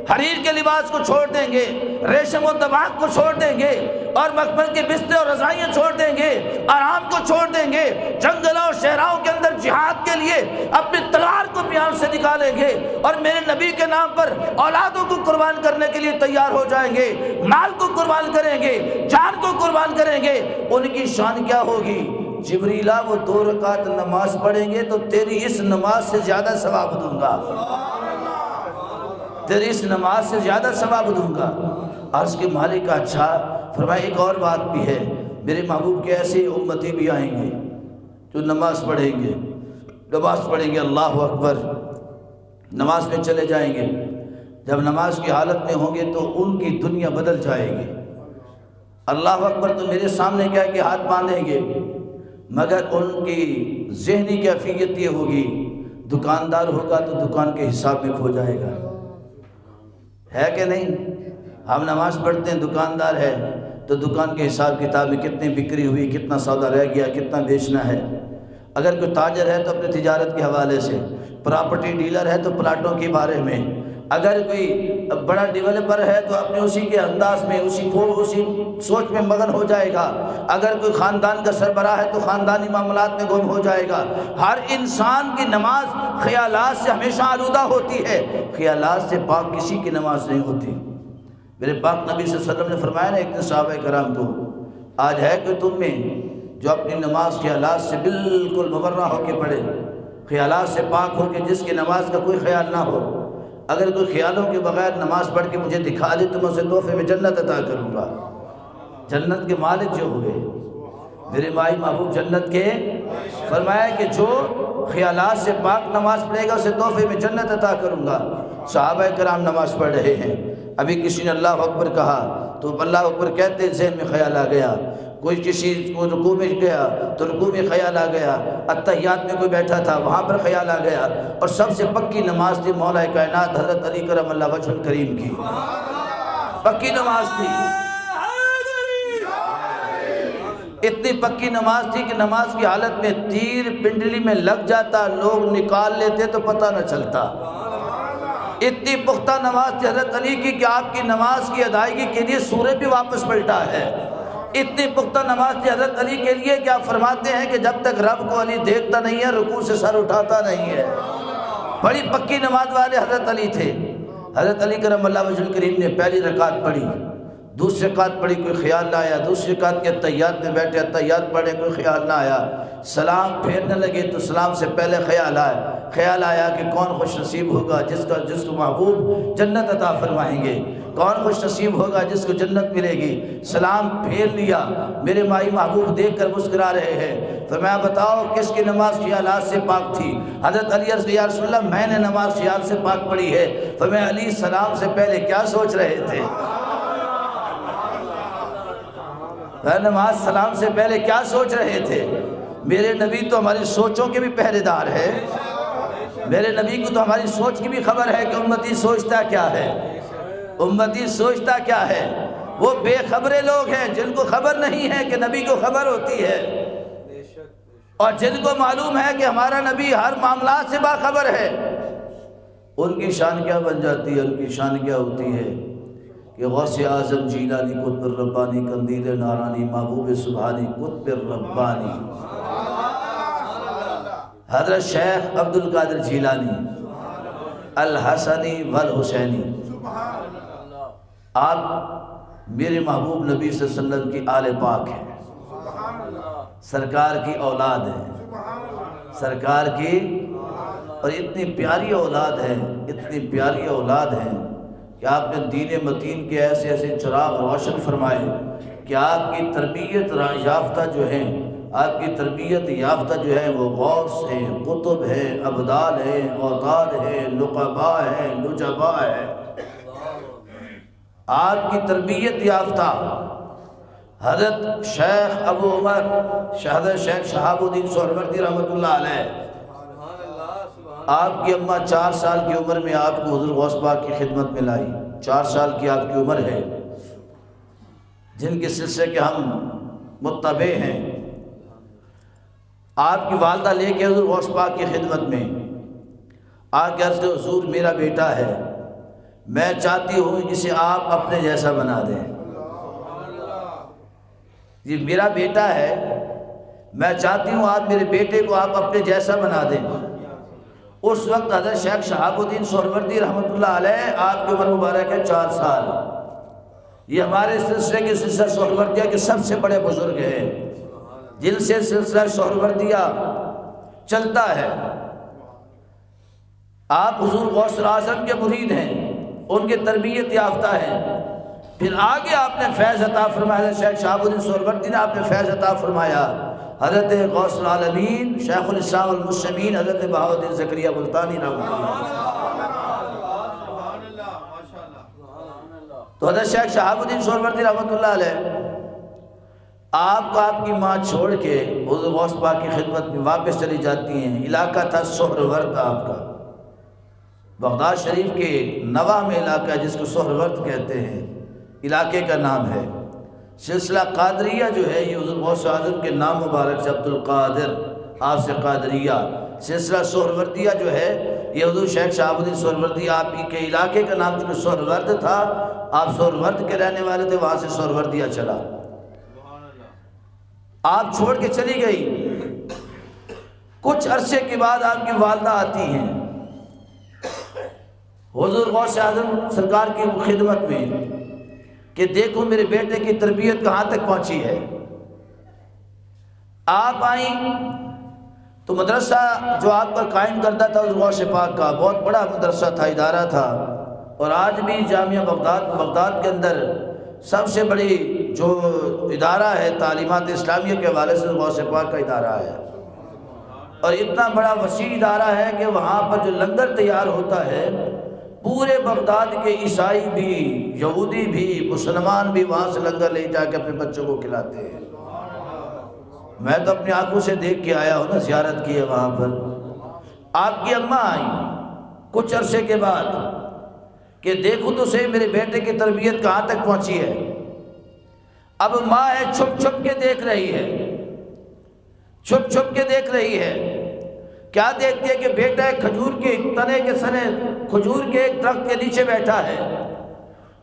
حریر کے لباس کو چھوڑ دیں گے، ریشم و طباق کو چھوڑ دیں گے، اور مخمل کے بستر اور رضائیاں چھوڑ دیں گے، آرام کو چھوڑ دیں گے، جنگلوں اور صحراؤں کے اندر جہاد کے لیے اپنی تلوار کو پیان سے نکالیں گے، اور میرے نبی کے نام پر اولادوں کو قربان کرنے کے لیے تیار ہو جائیں گے، مال کو قربان کریں گے، جان کو قربان کریں گے۔ ان کی شان کیا ہوگی؟ جبریلا وہ 2 رکعت نماز پڑھیں گے تو تیری اس نماز سے زیادہ ثواب دوں گا، تیری اس نماز سے زیادہ ثواب دوں گا۔ عرض کے مالک کا اچھا، فرمایا ایک اور بات بھی ہے، میرے محبوب کے ایسے امتی بھی آئیں گے جو نماز پڑھیں گے، اللہ اکبر، نماز میں چلے جائیں گے، جب نماز کی حالت میں ہوں گے تو ان کی دنیا بدل جائے گی۔ اللہ اکبر تو میرے سامنے کہہ کے ہاتھ باندھیں گے، مگر ان کی ذہنی کیفیت یہ ہوگی، دکاندار ہوگا تو دکان کے حساب میں کھو جائے گا، ہے کہ نہیں؟ ہم نماز پڑھتے ہیں، دکاندار ہے تو دکان کے حساب کتاب میں کتنی بکری ہوئی، کتنا سودا رہ گیا، کتنا بیچنا ہے۔ اگر کوئی تاجر ہے تو اپنے تجارت کے حوالے سے، پراپرٹی ڈیلر ہے تو پلاٹوں کے بارے میں، اگر کوئی بڑا ڈیولپر ہے تو اپنے اسی کے انداز میں اسی سوچ میں مگن ہو جائے گا، اگر کوئی خاندان کا سربراہ ہے تو خاندانی معاملات میں گم ہو جائے گا۔ ہر انسان کی نماز خیالات سے ہمیشہ آلودہ ہوتی ہے، خیالات سے پاک کسی کی نماز نہیں ہوتی۔ میرے پاک نبی صلی اللہ علیہ وسلم نے فرمایا نا ایک دن صحابہ کرام کو، آج ہے کہ تم میں جو اپنی نماز خیالات سے بالکل مبرہ ہو کے پڑھے، خیالات سے پاک ہو کے جس کی نماز کا کوئی خیال نہ ہو؟ اگر کوئی خیالوں کے بغیر نماز پڑھ کے مجھے دکھا دے تو میں اسے تحفے میں جنت عطا کروں گا۔ جنت کے مالک جو ہوئے میرے مائی محبوب جنت کے، فرمایا کہ جو خیالات سے پاک نماز پڑھے گا اسے تحفے میں جنت عطا کروں گا۔ صحابہ کرام نماز پڑھ رہے ہیں، ابھی کسی نے اللہ اکبر کہا تو اللہ اکبر کہتے ذہن میں خیال آ گیا، کوئی کسی کو رکوع میں گیا تو رکوع میں خیال آ گیا، اتحیات میں کوئی بیٹھا تھا وہاں پر خیال آ گیا، اور سب سے پکی نماز تھی مولا کائنات حضرت علی کرم اللہ وجہ الکریم کی، پکی نماز تھی، اتنی پکی نماز تھی کہ نماز کی حالت میں تیر پنڈلی میں لگ جاتا، لوگ نکال لیتے تو پتہ نہ چلتا۔ اتنی پختہ نماز تھی حضرت علی کی کہ آپ کی نماز کی ادائیگی کے لیے سورج بھی واپس پلٹا ہے۔ اتنی پختہ نماز تھی حضرت علی کے لیے کہ آپ فرماتے ہیں کہ جب تک رب کو علی دیکھتا نہیں ہے رکوع سے سر اٹھاتا نہیں ہے۔ بڑی پکی نماز والے حضرت علی تھے۔ حضرت علی کرم اللہ وجہ الکریم نے پہلی رکعت پڑھی، دوسرے رکعت پڑھی کوئی خیال نہ آیا، دوسری رکعت کے تحیات میں بیٹھے تحیات پڑھے کوئی خیال نہ آیا، سلام پھیرنے لگے تو سلام سے پہلے خیال آیا کہ کون خوش نصیب ہوگا جس کو محبوب جنت عطا فرمائیں گے، کون خوش نصیب ہوگا جس کو جنت ملے گی۔ سلام پھیر لیا، میرے مائی محبوب دیکھ کر مسکرا رہے ہیں، تو میں بتاؤ کس کی نماز خیالات سے پاک تھی؟ حضرت علی عرض یا رسول اللہ میں نے نماز خیال سے پاک پڑھی ہے۔ تو میں علی سلام سے پہلے کیا سوچ رہے تھے؟ نماز سلام سے پہلے کیا سوچ رہے تھے؟ میرے نبی تو ہماری سوچوں کے بھی پہرے دار ہے، میرے نبی کو تو ہماری سوچ کی بھی خبر ہے کہ امتی سوچتا کیا ہے، امتی سوچتا کیا ہے۔ وہ بے خبرے لوگ ہیں جن کو خبر نہیں ہے کہ نبی کو خبر ہوتی ہے، اور جن کو معلوم ہے کہ ہمارا نبی ہر معاملات سے باخبر ہے، ان کی شان کیا بن جاتی ہے، ان کی شان کیا ہوتی ہے کہ غوث اعظم جیلانی قطب الربانی قندیل نارانی محبوب سبحانی قطب الربانی حضرت شیخ عبد القادر جیلانی الحسنی والحسینی، آپ میرے محبوب نبی صلی اللہ علیہ وسلم کی آل پاک ہیں، سرکار کی اولاد ہیں، سرکار کی، اور اتنی پیاری اولاد ہے، اتنی پیاری اولاد ہیں کہ آپ نے دین متین کے ایسے ایسے چراغ روشن فرمائے کہ آپ کی تربیت یافتہ جو ہیں، آپ کی تربیت یافتہ جو ہے وہ غوث ہیں، قطب ہیں، ابدال ہیں، اوتاد ہیں، نقباء ہیں، نجباء ہیں۔ آپ کی تربیت یافتہ حضرت شیخ ابو عمر حضرت شیخ شہاب الدین سہروردی رحمۃ اللہ علیہ، آپ کی اماں 4 سال کی عمر میں آپ کو حضور غوث پاک کی خدمت میں لائی، 4 سال کی آپ کی عمر ہے، جن کے سلسلے کے ہم متبع ہیں۔ آپ کی والدہ لے کے حضور غوث پاک کی خدمت میں آ کے عرض کہ حضور میرا بیٹا ہے، میں چاہتی ہوں اسے آپ اپنے جیسا بنا دیں۔ یہ میرا بیٹا ہے، میں چاہتی ہوں آپ میرے بیٹے کو آپ اپنے جیسا بنا دیں۔ اس وقت حضرت شیخ شہاب الدین سہروردی رحمۃ اللہ علیہ، آپ کی عمر مبارک ہے 4 سال۔ یہ ہمارے سلسلے کے سلسلہ سہروردیہ کے سب سے بڑے بزرگ ہیں، جن سے سلسلہ سہروردیہ چلتا ہے۔ آپ حضور غوث اعظم کے مرید ہیں، ان کے تربیت یافتہ ہیں۔ پھر آگے آپ نے فیض عطا فرمایا، حضرت شیخ شہاب الدین سہروردی نے آپ نے فیض عطا فرمایا۔ حضرت غوث العالمین شیخ الاسلام والمسلمین حضرت بہاؤالدین زکریا ملتانی رحمۃ اللہ۔ تو حضرت شیخ شہاب الدین سہروردی رحمۃ اللہ علیہ، آپ کو آپ کی ماں چھوڑ کے حضور غوث پاک کی خدمت میں واپس چلی جاتی ہیں۔ علاقہ تھا سہرورد آپ کا، بغداد شریف کے نواح میں علاقہ ہے جس کو سہرورد کہتے ہیں، علاقے کا نام ہے۔ سلسلہ قادریہ جو ہے یہ حضور غوث اعظم کے نام مبارک سے عبد القادر، آپ سے قادریہ۔ سلسلہ سہروردیہ جو ہے یہ حضور شیخ شہاب الدین سہروردی، آپ کے علاقے کا نام جو سہرورد تھا، آپ سہرورد کے رہنے والے تھے، وہاں سے سہروردیہ چلا۔ آپ چھوڑ کے چلی گئی، کچھ عرصے کے بعد آپ کی والدہ آتی ہیں حضور غوث اعظم سرکار کی خدمت میں کہ دیکھو میرے بیٹے کی تربیت کہاں تک پہنچی ہے۔ آپ آئیں تو مدرسہ جو آپ کا قائم کردہ تھا حضور غوث پاک کا، بہت بڑا مدرسہ تھا، ادارہ تھا، اور آج بھی جامعہ بغداد کے اندر سب سے بڑی جو ادارہ ہے تعلیمات اسلامیہ کے حوالے سے غوث پاک کا ادارہ ہے، اور اتنا بڑا وسیع ادارہ ہے کہ وہاں پر جو لنگر تیار ہوتا ہے پورے بغداد کے عیسائی بھی، یہودی بھی، مسلمان بھی وہاں سے لنگر لے جا کے اپنے بچوں کو کھلاتے ہیں۔ میں تو اپنی آنکھوں سے دیکھ کے آیا ہوں نا، زیارت کی ہے وہاں پر۔ آپ کی اماں آئیں کچھ عرصے کے بعد کہ دیکھو تو صحیح میرے بیٹے کی تربیت کہاں تک پہنچی ہے۔ اب ماں ہے چھپ چھپ کے دیکھ رہی ہے، چھپ چھپ کے دیکھ رہی ہے۔ کیا دیکھتی ہے کہ بیٹا ایک کھجور کے تنے کے سنے کھجور کے ایک درخت کے نیچے بیٹھا ہے،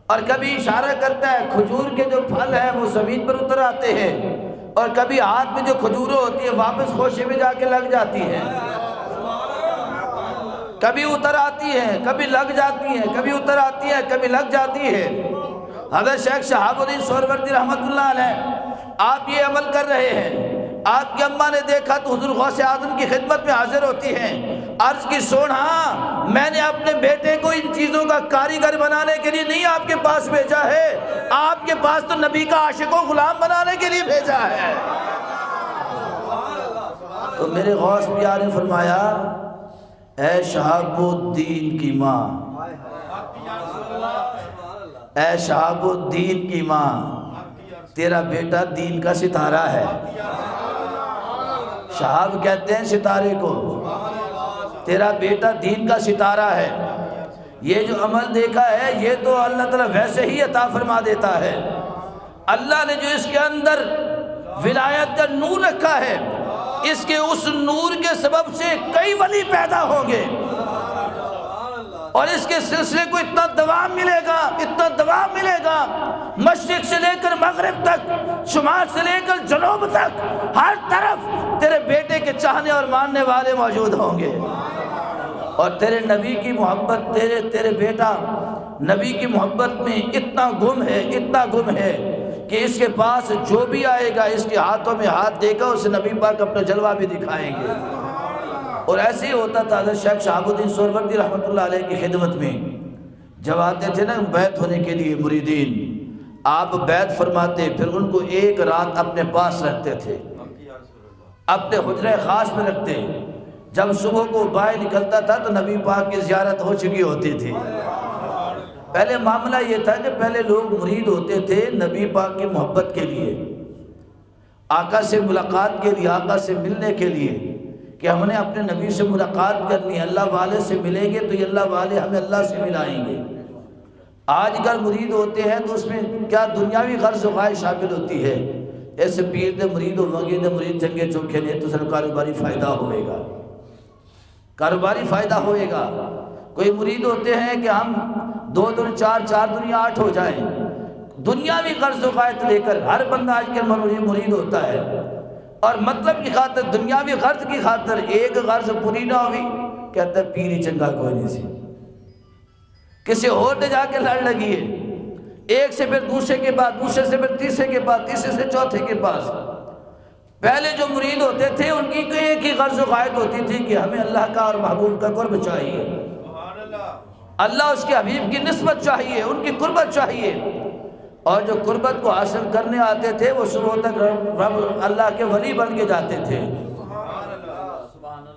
اور کبھی اشارہ کرتا ہے، کھجور کے جو پھل ہیں وہ زمین پر اتر آتے ہیں، اور کبھی ہاتھ میں جو کھجوریں ہوتی ہیں واپس خوشے میں جا کے لگ جاتی ہیں، کبھی اتر آتی ہیں، کبھی لگ جاتی ہیں، کبھی اتر آتی ہیں، کبھی لگ جاتی ہیں۔ حضرت شیخ شہاب الدین سہروردی رحمۃ اللہ علیہ آپ یہ عمل کر رہے ہیں، آپ کی اماں نے دیکھا تو حضور غوث اعظم کی خدمت میں حاضر ہوتی ہیں، عرض کی سونا میں نے اپنے بیٹے کو ان چیزوں کا کاریگر بنانے کے لیے نہیں آپ کے پاس بھیجا ہے، آپ کے پاس تو نبی کا عاشق و غلام بنانے کے لیے بھیجا ہے۔ تو میرے غوث پیار نے فرمایا اے شہاب الدین کی ماں، اے شہاب الدین کی ماں، تیرا بیٹا دین کا ستارہ ہے۔ شہاب کہتے ہیں ستارے کو، تیرا بیٹا دین کا ستارہ ہے۔ یہ جو عمل دیکھا ہے یہ تو اللہ تعالیٰ ویسے ہی عطا فرما دیتا ہے۔ اللہ نے جو اس کے اندر ولایت کا نور رکھا ہے، اس کے اس نور کے سبب سے کئی ولی پیدا ہوں گے، اور اس کے سلسلے کو اتنا دوام ملے گا، اتنا دوام ملے گا، مشرق سے لے کر مغرب تک، شمال سے لے کر جنوب تک، ہر طرف تیرے بیٹے کے چاہنے اور ماننے والے موجود ہوں گے، اور تیرے نبی کی محبت، تیرے بیٹا نبی کی محبت میں اتنا گم ہے، اتنا گم ہے کہ اس کے پاس جو بھی آئے گا اس کے ہاتھوں میں ہاتھ دے گا، اسے نبی پاک اپنا جلوہ بھی دکھائیں گے۔ اور ایسے ہی ہوتا تھا حضرت شیخ شہاب الدین سہروردی رحمۃ اللہ علیہ کی خدمت میں جب آتے تھے نا بیعت ہونے کے لیے مرید، آپ بیعت فرماتے، پھر ان کو ایک رات اپنے پاس رکھتے تھے، اپنے حجرہ خاص میں رکھتے، جب صبح کو باہر نکلتا تھا تو نبی پاک کی زیارت ہو چکی ہوتی تھی۔ پہلے معاملہ یہ تھا کہ پہلے لوگ مرید ہوتے تھے نبی پاک کی محبت کے لیے، آقا سے ملاقات کے لیے، آقا سے ملنے کے لیے، کہ ہم نے اپنے نبی سے ملاقات کرنی ہے، اللہ والے سے ملیں گے تو یہ اللہ والے ہمیں اللہ سے ملائیں گے۔ آج اگر مرید ہوتے ہیں تو اس میں کیا دنیاوی غرض و خواہش شامل ہوتی ہے، ایسے پیر دے مرید و مغید مرید چنگے چوکھے نے تو سر کاروباری فائدہ ہوئے گا، کاروباری فائدہ ہوئے گا۔ کوئی مرید ہوتے ہیں کہ ہم 2 دن 4 دنیا 8 ہو جائیں، دنیاوی غرض و خواہش لے کر ہر بندہ آج کل مرید ہوتا ہے، اور مطلب کی خاطر، دنیاوی غرض کی خاطر ایک غرض پوری نہ ہوئی کہتا ہے پیری چنگا کوئی نہیں سی، کسی اور نے جا کے لڑ لگی ہے، ایک سے پھر دوسرے کے بعد، دوسرے سے پھر تیسرے کے بعد، تیسرے سے چوتھے کے پاس۔ پہلے جو مرید ہوتے تھے ان کی ایک ہی غرض و خواہش ہوتی تھی کہ ہمیں اللہ کا اور محبوب کا قرب چاہیے، اللہ اس کے حبیب کی نسبت چاہیے، ان کی قربت چاہیے، اور جو قربت کو حاصل کرنے آتے تھے وہ صبح تک رب اللہ کے ولی بن کے جاتے تھے۔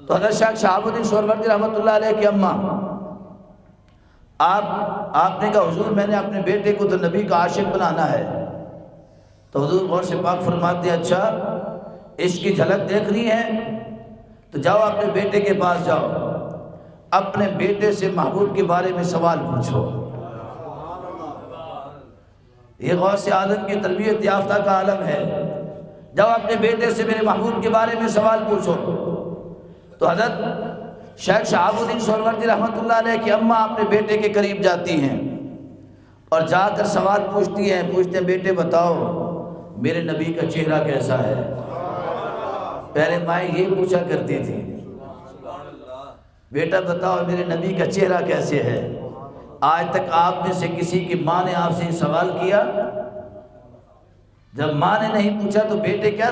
تو حضرت شیخ شہاب الدین سہروردی رحمۃ اللہ علیہ کی اماں، آپ نے کہا حضور میں نے اپنے بیٹے کو تو نبی کا عاشق بنانا ہے، تو حضور غور سے پاک فرماتے ہیں اچھا اس کی جھلک دیکھنی ہے تو جاؤ اپنے بیٹے کے پاس جاؤ، اپنے بیٹے سے محبوب کے بارے میں سوال پوچھو۔ یہ غوث اعظم کی تربیت یافتہ کا عالم ہے، جاؤ اپنے بیٹے سے میرے محبوب کے بارے میں سوال پوچھو۔ تو حضرت شیخ شہاب الدین سہروردی رحمۃ اللہ علیہ کی اماں اپنے بیٹے کے قریب جاتی ہیں اور جا کر سوال پوچھتے ہیں بیٹے بتاؤ میرے نبی کا چہرہ کیسا ہے؟ پہلے مائیں یہ پوچھا کرتی تھی، بیٹا بتاؤ میرے نبی کا چہرہ کیسے ہے؟ آج تک آپ میں سے کسی کی ماں نے آپ سے سوال کیا؟ جب ماں نے نہیں پوچھا تو بیٹے کیا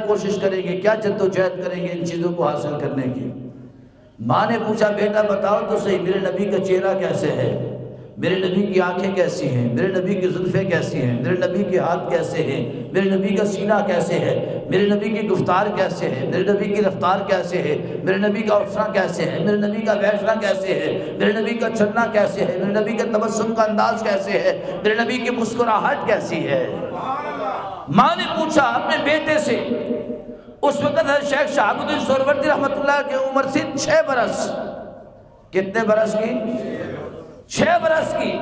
کوشش کریں گے، کیا جدوجہد کریں گے ان چیزوں کو حاصل کرنے کی؟ ماں نے پوچھا بیٹا بتاؤ تو صحیح میرے نبی کا چہرہ کیسے ہے، میرے نبی کی آنکھیں کیسی ہیں، میرے نبی کی زلفیں کیسی ہیں، میرے نبی کے ہاتھ کیسے ہیں، میرے نبی کا سینہ کیسے ہے، میرے نبی کی گفتار کیسے ہے، میرے نبی کی رفتار کیسے ہے، میرے نبی کا اٹھنا کیسے ہے، میرے نبی کا بیٹھنا کیسے ہے، میرے نبی کا چلنا کیسے ہے، میرے نبی کا تبسم کا انداز کیسے ہے، میرے نبی کی مسکراہٹ کیسی ہے؟ ماں نے پوچھا اپنے بیٹے سے۔ اس وقت حضرت شیخ شہاب الدین سہروردی رحمۃ اللہ کی عمر سے 6 برس، کتنے برس کی؟ 6 برس کی۔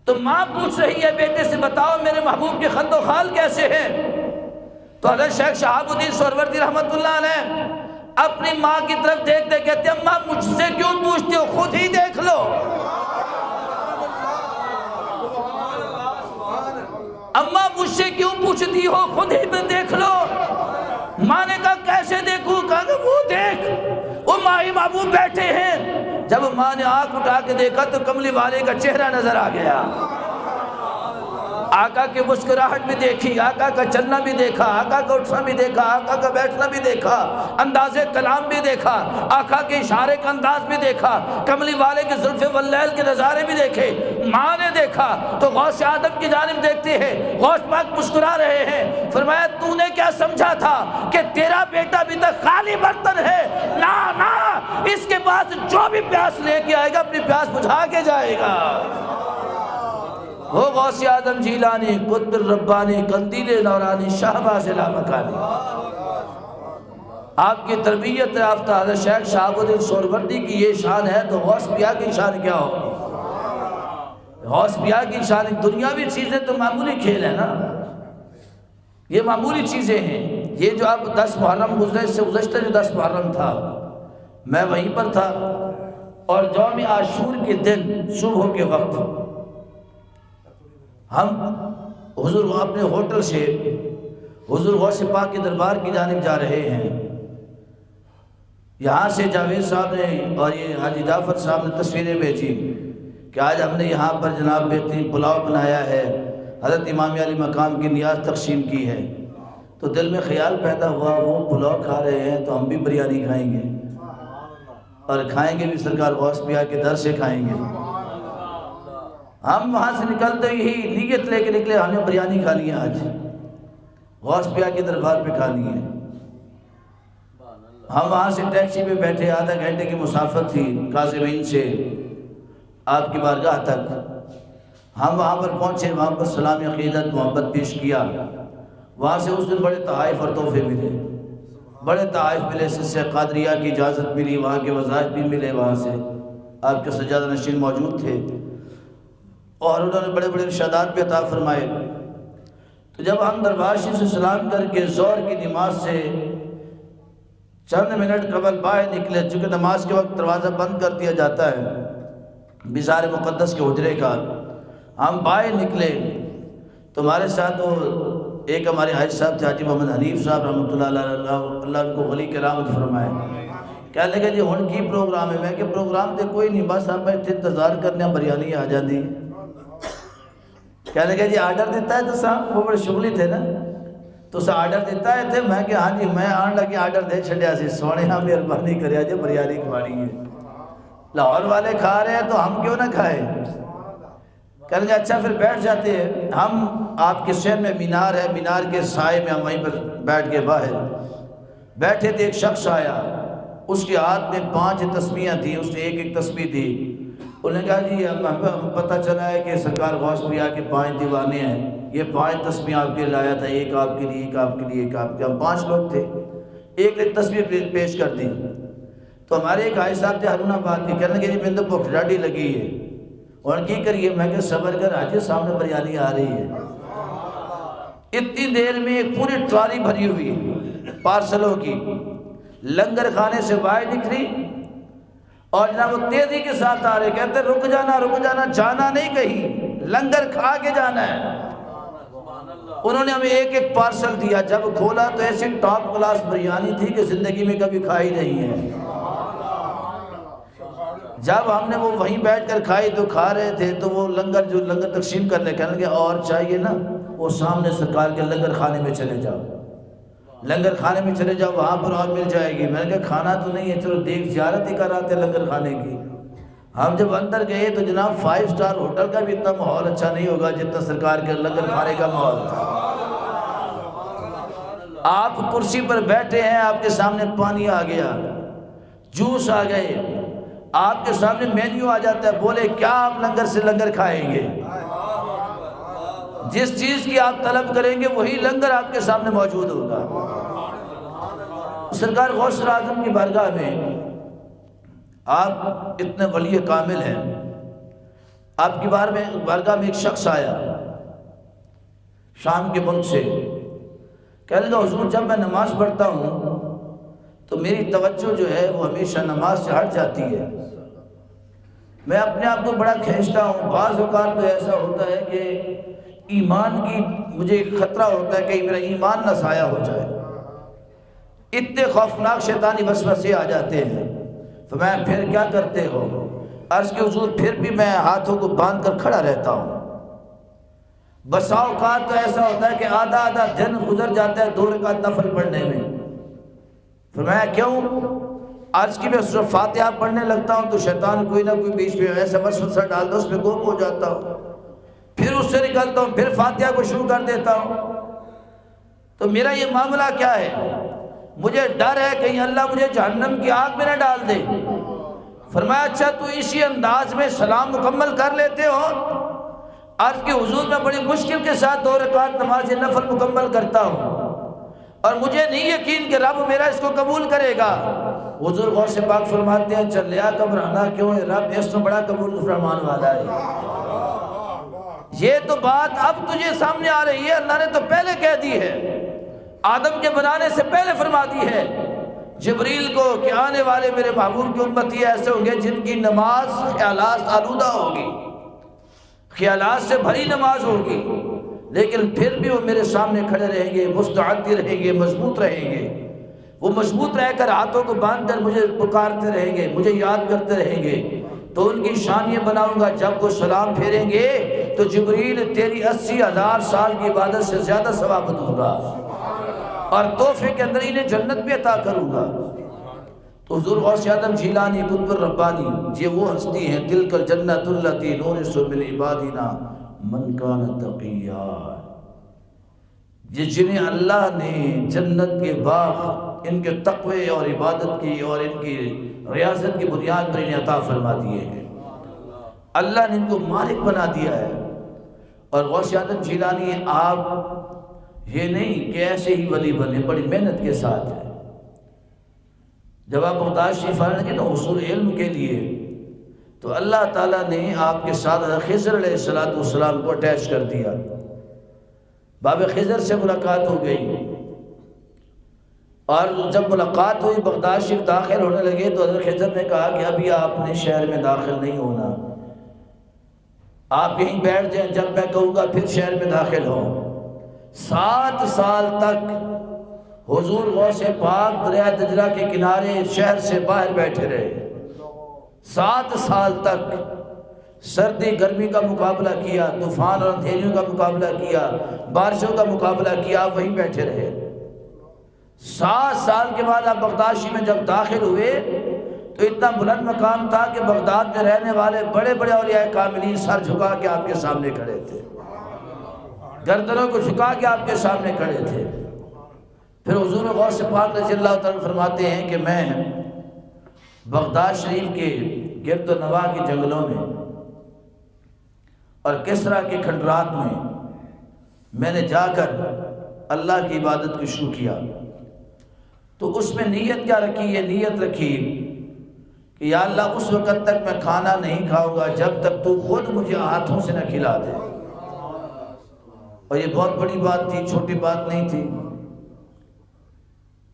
تو ماں پوچھ رہی ہے بیٹے سے بتاؤ میرے محبوب کے خد و خال کیسے ہیں؟ تو حضرت شیخ شہاب الدین سہروردی رحمۃ اللہ علیہ اپنی ماں کی طرف دیکھتے کہتے اماں مجھ سے کیوں پوچھتے ہو، خود ہی دیکھ لو۔ اماں مجھ سے کیوں پوچھتی ہو، خود ہی میں دیکھ لو۔ ماں نے کہا کیسے دیکھوں؟ کہا کہ وہ دیکھ، وہ مائی محبوب بیٹھے ہیں۔ جب ماں نے آنکھ اٹھا کے دیکھا تو کملی والے کا چہرہ نظر آ گیا۔ آقا کی مسکراہٹ بھی دیکھی، آقا کا چلنا بھی دیکھا، آقا کا اٹھنا بھی دیکھا، آقا کا بیٹھنا بھی دیکھا، انداز کلام بھی دیکھا، آقا کے اشارے کا انداز بھی دیکھا، کملی والے کے زلف واللیل کے نظارے بھی دیکھے۔ ماں نے دیکھا تو غوث آدم کی جانب دیکھتی ہے، غوث پاک مسکرا رہے ہیں۔ فرمایا تو نے کیا سمجھا تھا کہ تیرا بیٹا بھی تک خالی برتن ہے؟ نا نا، اس کے پاس جو بھی پیاس لے کے آئے گا اپنی پیاس بجھا کے جائے گا۔ وہ غوث آدم جیلانی، قطب الربانی، قندیل نورانی، شہباز لامکانی، آپ کی تربیت یافتہ حضرت شیخ شہاب الدین سہروردی کی یہ شان ہے تو غوث پیا کی شان کیا ہوگی؟ غوث پیا کی شان دنیاوی چیزیں تو معمولی کھیل ہے نا، یہ معمولی چیزیں ہیں۔ یہ جو اب 10 محرم گزرے، اس سے گزشتہ جو 10 محرم تھا میں وہیں پر تھا، اور یوم عاشور کے دن صبح کے وقت ہم حضور اپنے ہوٹل سے حضور غوث پاک کے دربار کی جانب جا رہے ہیں۔ یہاں سے جاوید صاحب نے اور یہ حاجی جعفر صاحب نے تصویریں بھیجی کہ آج ہم نے یہاں پر جناب بہترین پلاؤ بنایا ہے، حضرت امام علی مقام کی نیاز تقسیم کی ہے۔ تو دل میں خیال پیدا ہوا وہ پلاؤ کھا رہے ہیں تو ہم بھی بریانی کھائیں گے، اور کھائیں گے بھی سرکار غوث پیا کے در سے کھائیں گے۔ ہم وہاں سے نکلتے ہی نیت لے کے نکلے، ہم نے بریانی کھانی ہے، آج غوث پیا کے دربار پہ کھانی ہے۔ ہم وہاں سے ٹیکسی پہ بیٹھے، آدھا گھنٹے کی مسافت تھی قاسمین سے آپ کی بارگاہ تک۔ ہم وہاں پر پہنچے، وہاں پر سلام عقیدت محبت پیش کیا۔ وہاں سے اس دن بڑے تحائف اور تحفے ملے، بڑے تحائف ملے، سلسلہ قادریہ کی اجازت ملی، وہاں کے وظائف بھی ملے، وہاں سے آپ کے سجادہ نشین موجود تھے اور انہوں نے بڑے بڑے ارشادات بھی عطا فرمائے۔ تو جب ہم دربار شریف سے سلام کر کے ظہر کی نماز سے چند منٹ قبل باہر نکلے، چونکہ نماز کے وقت دروازہ بند کر دیا جاتا ہے بزار مقدس کے حجرے کا، ہم باہر نکلے تو ہمارے ساتھ وہ ایک ہمارے حاجی صاحب تھے، حاجی محمد حنیف صاحب رحمۃ اللہ علیہ، اللہ ان کو ولی کرامت فرمائے۔ کہنے لگے جی ہن کی پروگرام ہے؟ میں کہ پروگرام تے کوئی نہیں، بس آپ اتنے انتظار کرنے بریانی آ جاندی۔ کہنے لگے جی آرڈر دیتا ہے تو صاحب، وہ بڑے شغلی تھے نا، تو سا آرڈر دیتا ہے تھے؟ میں کہ ہاں جی میں آن لگی آرڈر دے چھڑیا سی، سونے ہاں مہربانی کریا جی بریانی کھوانی ہے، لاہور والے کھا رہے ہیں تو ہم کیوں نہ کھائیں؟ کہنے لگے اچھا پھر بیٹھ جاتے ہیں ہم، آپ کے شہر میں مینار ہے، مینار کے سائے میں ہم وہیں پر بیٹھ کے باہر بیٹھے تھے۔ ایک شخص آیا، اس کے ہاتھ میں 5 تسمیاں تھیں، اس نے ایک ایک تسبیح دی۔ انہوں نے کہا جی ہم پتہ چلا ہے کہ سرکار غوث پیا کے 5 دیوانے ہیں، یہ 5 تسبیح آپ کے لایا تھا، ایک آپ کے لیے، ایک آپ کے لیے، ایک آپ کے۔ ہم 5 لوگ تھے، ایک ایک تسبیح پیش کر دی۔ تو ہمارے ایک حاجی صاحب تھے ہارون آباد کے، کہنے لگے جی میں تو بھوک ڈاڈی لگی ہے، اور کی کریے؟ میں کہ صبر کر حاجی، سامنے بریانی آ رہی ہے۔ اتنی دیر میں ایک پوری ٹرالی بھری ہوئی پارسلوں کی لنگر خانے سے باہر نکلی، اور جناب وہ تیزی کے ساتھ آ رہے، کہتے رک جانا رک جانا، جانا نہیں کہیں، لنگر کھا کے جانا ہے۔ انہوں نے ہمیں ایک ایک پارسل دیا، جب کھولا تو ایسی ٹاپ کلاس بریانی تھی کہ زندگی میں کبھی کھائی نہیں ہے۔ جب ہم نے وہ وہیں بیٹھ کر کھائی تو کھا رہے تھے تو وہ لنگر تقسیم کرنے کہنے لگے اور چاہیے نا؟ وہ سامنے سرکار کے لنگر خانے میں چلے جاؤ، لنگر خانے میں چلے جاؤ، وہاں پر اور مل جائے گی۔ میں نے کہا کھانا تو نہیں ہے، چلو دیکھ زیارت ہی کراتے لنگر خانے کی۔ ہم جب اندر گئے تو جناب 5 سٹار ہوٹل کا بھی اتنا ماحول اچھا نہیں ہوگا جتنا سرکار کے لنگر کھانے کا ماحول تھا۔ آپ کرسی پر بیٹھے ہیں، آپ کے سامنے پانی آ گیا، جوس آ گئے، آپ کے سامنے مینیو آ جاتا ہے، بولے کیا آپ لنگر سے لنگر کھائیں گے؟ جس چیز کی آپ طلب کریں گے وہی لنگر آپ کے سامنے موجود ہوگا۔ سرکار غوث اعظم کی بارگاہ میں آپ اتنے ولی کامل ہیں، آپ کی بارگاہ میں ایک شخص آیا شام کے ملک سے، کہنے لگا حضور جب میں نماز پڑھتا ہوں تو میری توجہ جو ہے وہ ہمیشہ نماز سے ہٹ جاتی ہے، میں اپنے آپ کو بڑا کھینچتا ہوں، بعض اوقات تو ایسا ہوتا ہے کہ ایمان کی مجھے خطرہ ہوتا ہے کہ میرا ایمان نہ ضائع ہو جائے، اتنے خوفناک شیطانی وسوسے آ جاتے ہیں۔ فرمایا پھر کیا کرتے ہو؟ عرض کہ حضور پھر بھی میں ہاتھوں کو باندھ کر کھڑا رہتا ہوں، بسا اوقات تو ایسا ہوتا ہے کہ آدھا آدھا دن گزر جاتا ہے 2 رکعت نفل پڑھنے میں۔ فرمایا کیوں؟ عرض کی میں سورۃ فاتحہ پڑھنے لگتا ہوں تو شیطان کوئی نہ کوئی بیچ میں ایسا وسوسہ ڈال دو، اس میں گم ہو جاتا ہوں، پھر اس سے نکلتا ہوں، پھر فاتحہ کو شروع کر دیتا ہوں۔ تو میرا یہ معاملہ کیا ہے؟ مجھے ڈر ہے کہیں اللہ مجھے جہنم کی آگ میں نہ ڈال دے۔ فرمایا اچھا تو اسی انداز میں سلام مکمل کر لیتے ہو؟ عرض کی حضور میں بڑی مشکل کے ساتھ 2 رکعت نماز نفل مکمل کرتا ہوں اور مجھے نہیں یقین کہ رب میرا اس کو قبول کرے گا۔ حضور غوث پاک فرماتے ہیں چل لیا گھبرانا کیوں ہے، رب اس میں بڑا قبول فرمان والا ہے۔ یہ تو بات اب تجھے سامنے آ رہی ہے، اللہ نے تو پہلے کہہ دی ہے، آدم کے بنانے سے پہلے فرما دی ہے جبریل کو کہ آنے والے میرے محبوب کی امتی ایسے ہوں گے جن کی نماز خیالات آلودہ ہوگی، خیالات سے بھری نماز ہوگی، لیکن پھر بھی وہ میرے سامنے کھڑے رہیں گے، مستعد رہیں گے، مضبوط رہیں گے۔ وہ مضبوط رہ کر ہاتھوں کو باندھ کر مجھے پکارتے رہیں گے، مجھے یاد کرتے رہیں گے، تو ان کی شان یہ بناؤں گا جب وہ سلام پھیریں گے تو جبریل تیری 80,000 سال کی عبادت سے زیادہ ثواب دوں گا اور تحفے کے اندر انہیں جنت بھی عطا کروں گا۔ تو حضور غوث اعظم جیلانی قطب الربانی یہ وہ ہستی ہیں، تلک الجنت التی نورث من عبادنا من کان تقیا، جنہیں اللہ نے جنت کے باغ ان کے تقوی اور عبادت کی اور ان کی ریاضت کی بنیاد پر انہیں عطا فرما دیے ہیں۔ اللہ نے ان کو مالک بنا دیا ہے۔ اور غوث اعظم جیلانی آپ یہ نہیں کہ ایسے ہی ولی بنے، بڑی محنت کے ساتھ ہے۔ جب آپ بغداد شریف آنے لگے نا حصول علم کے لیے تو اللہ تعالیٰ نے آپ کے ساتھ خضر علیہ السلام کو اٹیچ کر دیا۔ باب خضر سے ملاقات ہو گئی اور جب ملاقات ہوئی بغداد شریف داخل ہونے لگے تو حضرت خضر نے کہا کہ ابھی آپ نے شہر میں داخل نہیں ہونا، آپ یہیں بیٹھ جائیں، جب میں کہوں گا پھر شہر میں داخل ہوں۔ 7 سال تک حضور غوث پاک دریائے دجلہ کے کنارے شہر سے باہر بیٹھے رہے، 7 سال تک سردی گرمی کا مقابلہ کیا، طوفان اور اندھیریوں کا مقابلہ کیا، بارشوں کا مقابلہ کیا، آپ وہیں بیٹھے رہے۔ 7 سال کے بعد آپ بغداد شریف میں جب داخل ہوئے تو اتنا بلند مقام تھا کہ بغداد میں رہنے والے بڑے بڑے اولیاء کاملین سر جھکا کے آپ کے سامنے کھڑے تھے، گردنوں کو جھکا کے آپ کے سامنے کھڑے تھے۔ پھر حضور غوث پاک رضی اللہ تعالیٰ فرماتے ہیں کہ میں بغداد شریف کے گرد و نواح کے جنگلوں میں اور کسرا کے کھنڈرات میں نے جا کر اللہ کی عبادت کو شروع کیا، تو اس میں نیت کیا رکھی؟ یہ نیت رکھی کہ یا اللہ اس وقت تک میں کھانا نہیں کھاؤں گا جب تک تو خود مجھے ہاتھوں سے نہ کھلا دے۔ اور یہ بہت بڑی بات تھی، چھوٹی بات نہیں تھی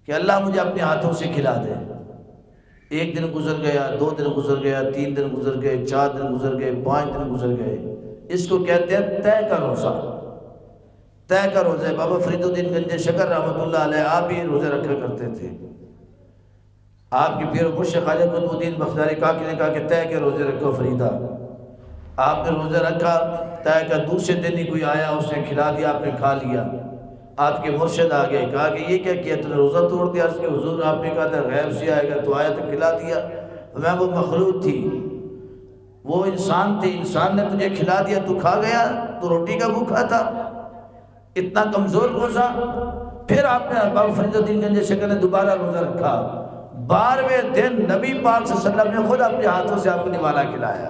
کہ اللہ مجھے اپنے ہاتھوں سے کھلا دے۔ 1 دن گزر گیا، 2 دن گزر گیا، 3 دن گزر گئے، 4 دن گزر گئے، 5 دن گزر گئے۔ اس کو کہتے ہیں طے کا روزہ، طے کا روزہ۔ بابا فرید الدین گنج شکر رحمۃ اللہ علیہ آپ بھی روزے رکھا کرتے تھے۔ آپ کی پیر مرشد خواجہ قطب الدین بختیاری کاکی نے کہا کہ طے کے روزے رکھو فریدہ۔ آپ نے روزہ رکھا، طے کا دوسرے دن ہی کوئی آیا، اس نے کھلا دیا، آپ نے کھا لیا۔ آپ کے مرشد آ گئے، کہا کہ یہ کیا کیا تو نے روزہ توڑ دیا؟ اس کے حضور آپ نے کہا تھا غیب سے آئے گا، تو آیا تو کھلا دیا۔ میں وہ مخلوق تھی، وہ انسان تھے، انسان نے تجھے کھلا دیا تو کھا گیا، تو روٹی کا بھوکا تھا، اتنا کمزور روزہ۔ پھر آپ نے بابا فرید الدین گنج شکر نے دوبارہ روزہ رکھا، 12ویں دن نبی پاک صلی اللہ علیہ وسلم نے خود اپنے ہاتھوں سے آپ کو نوالا کھلایا۔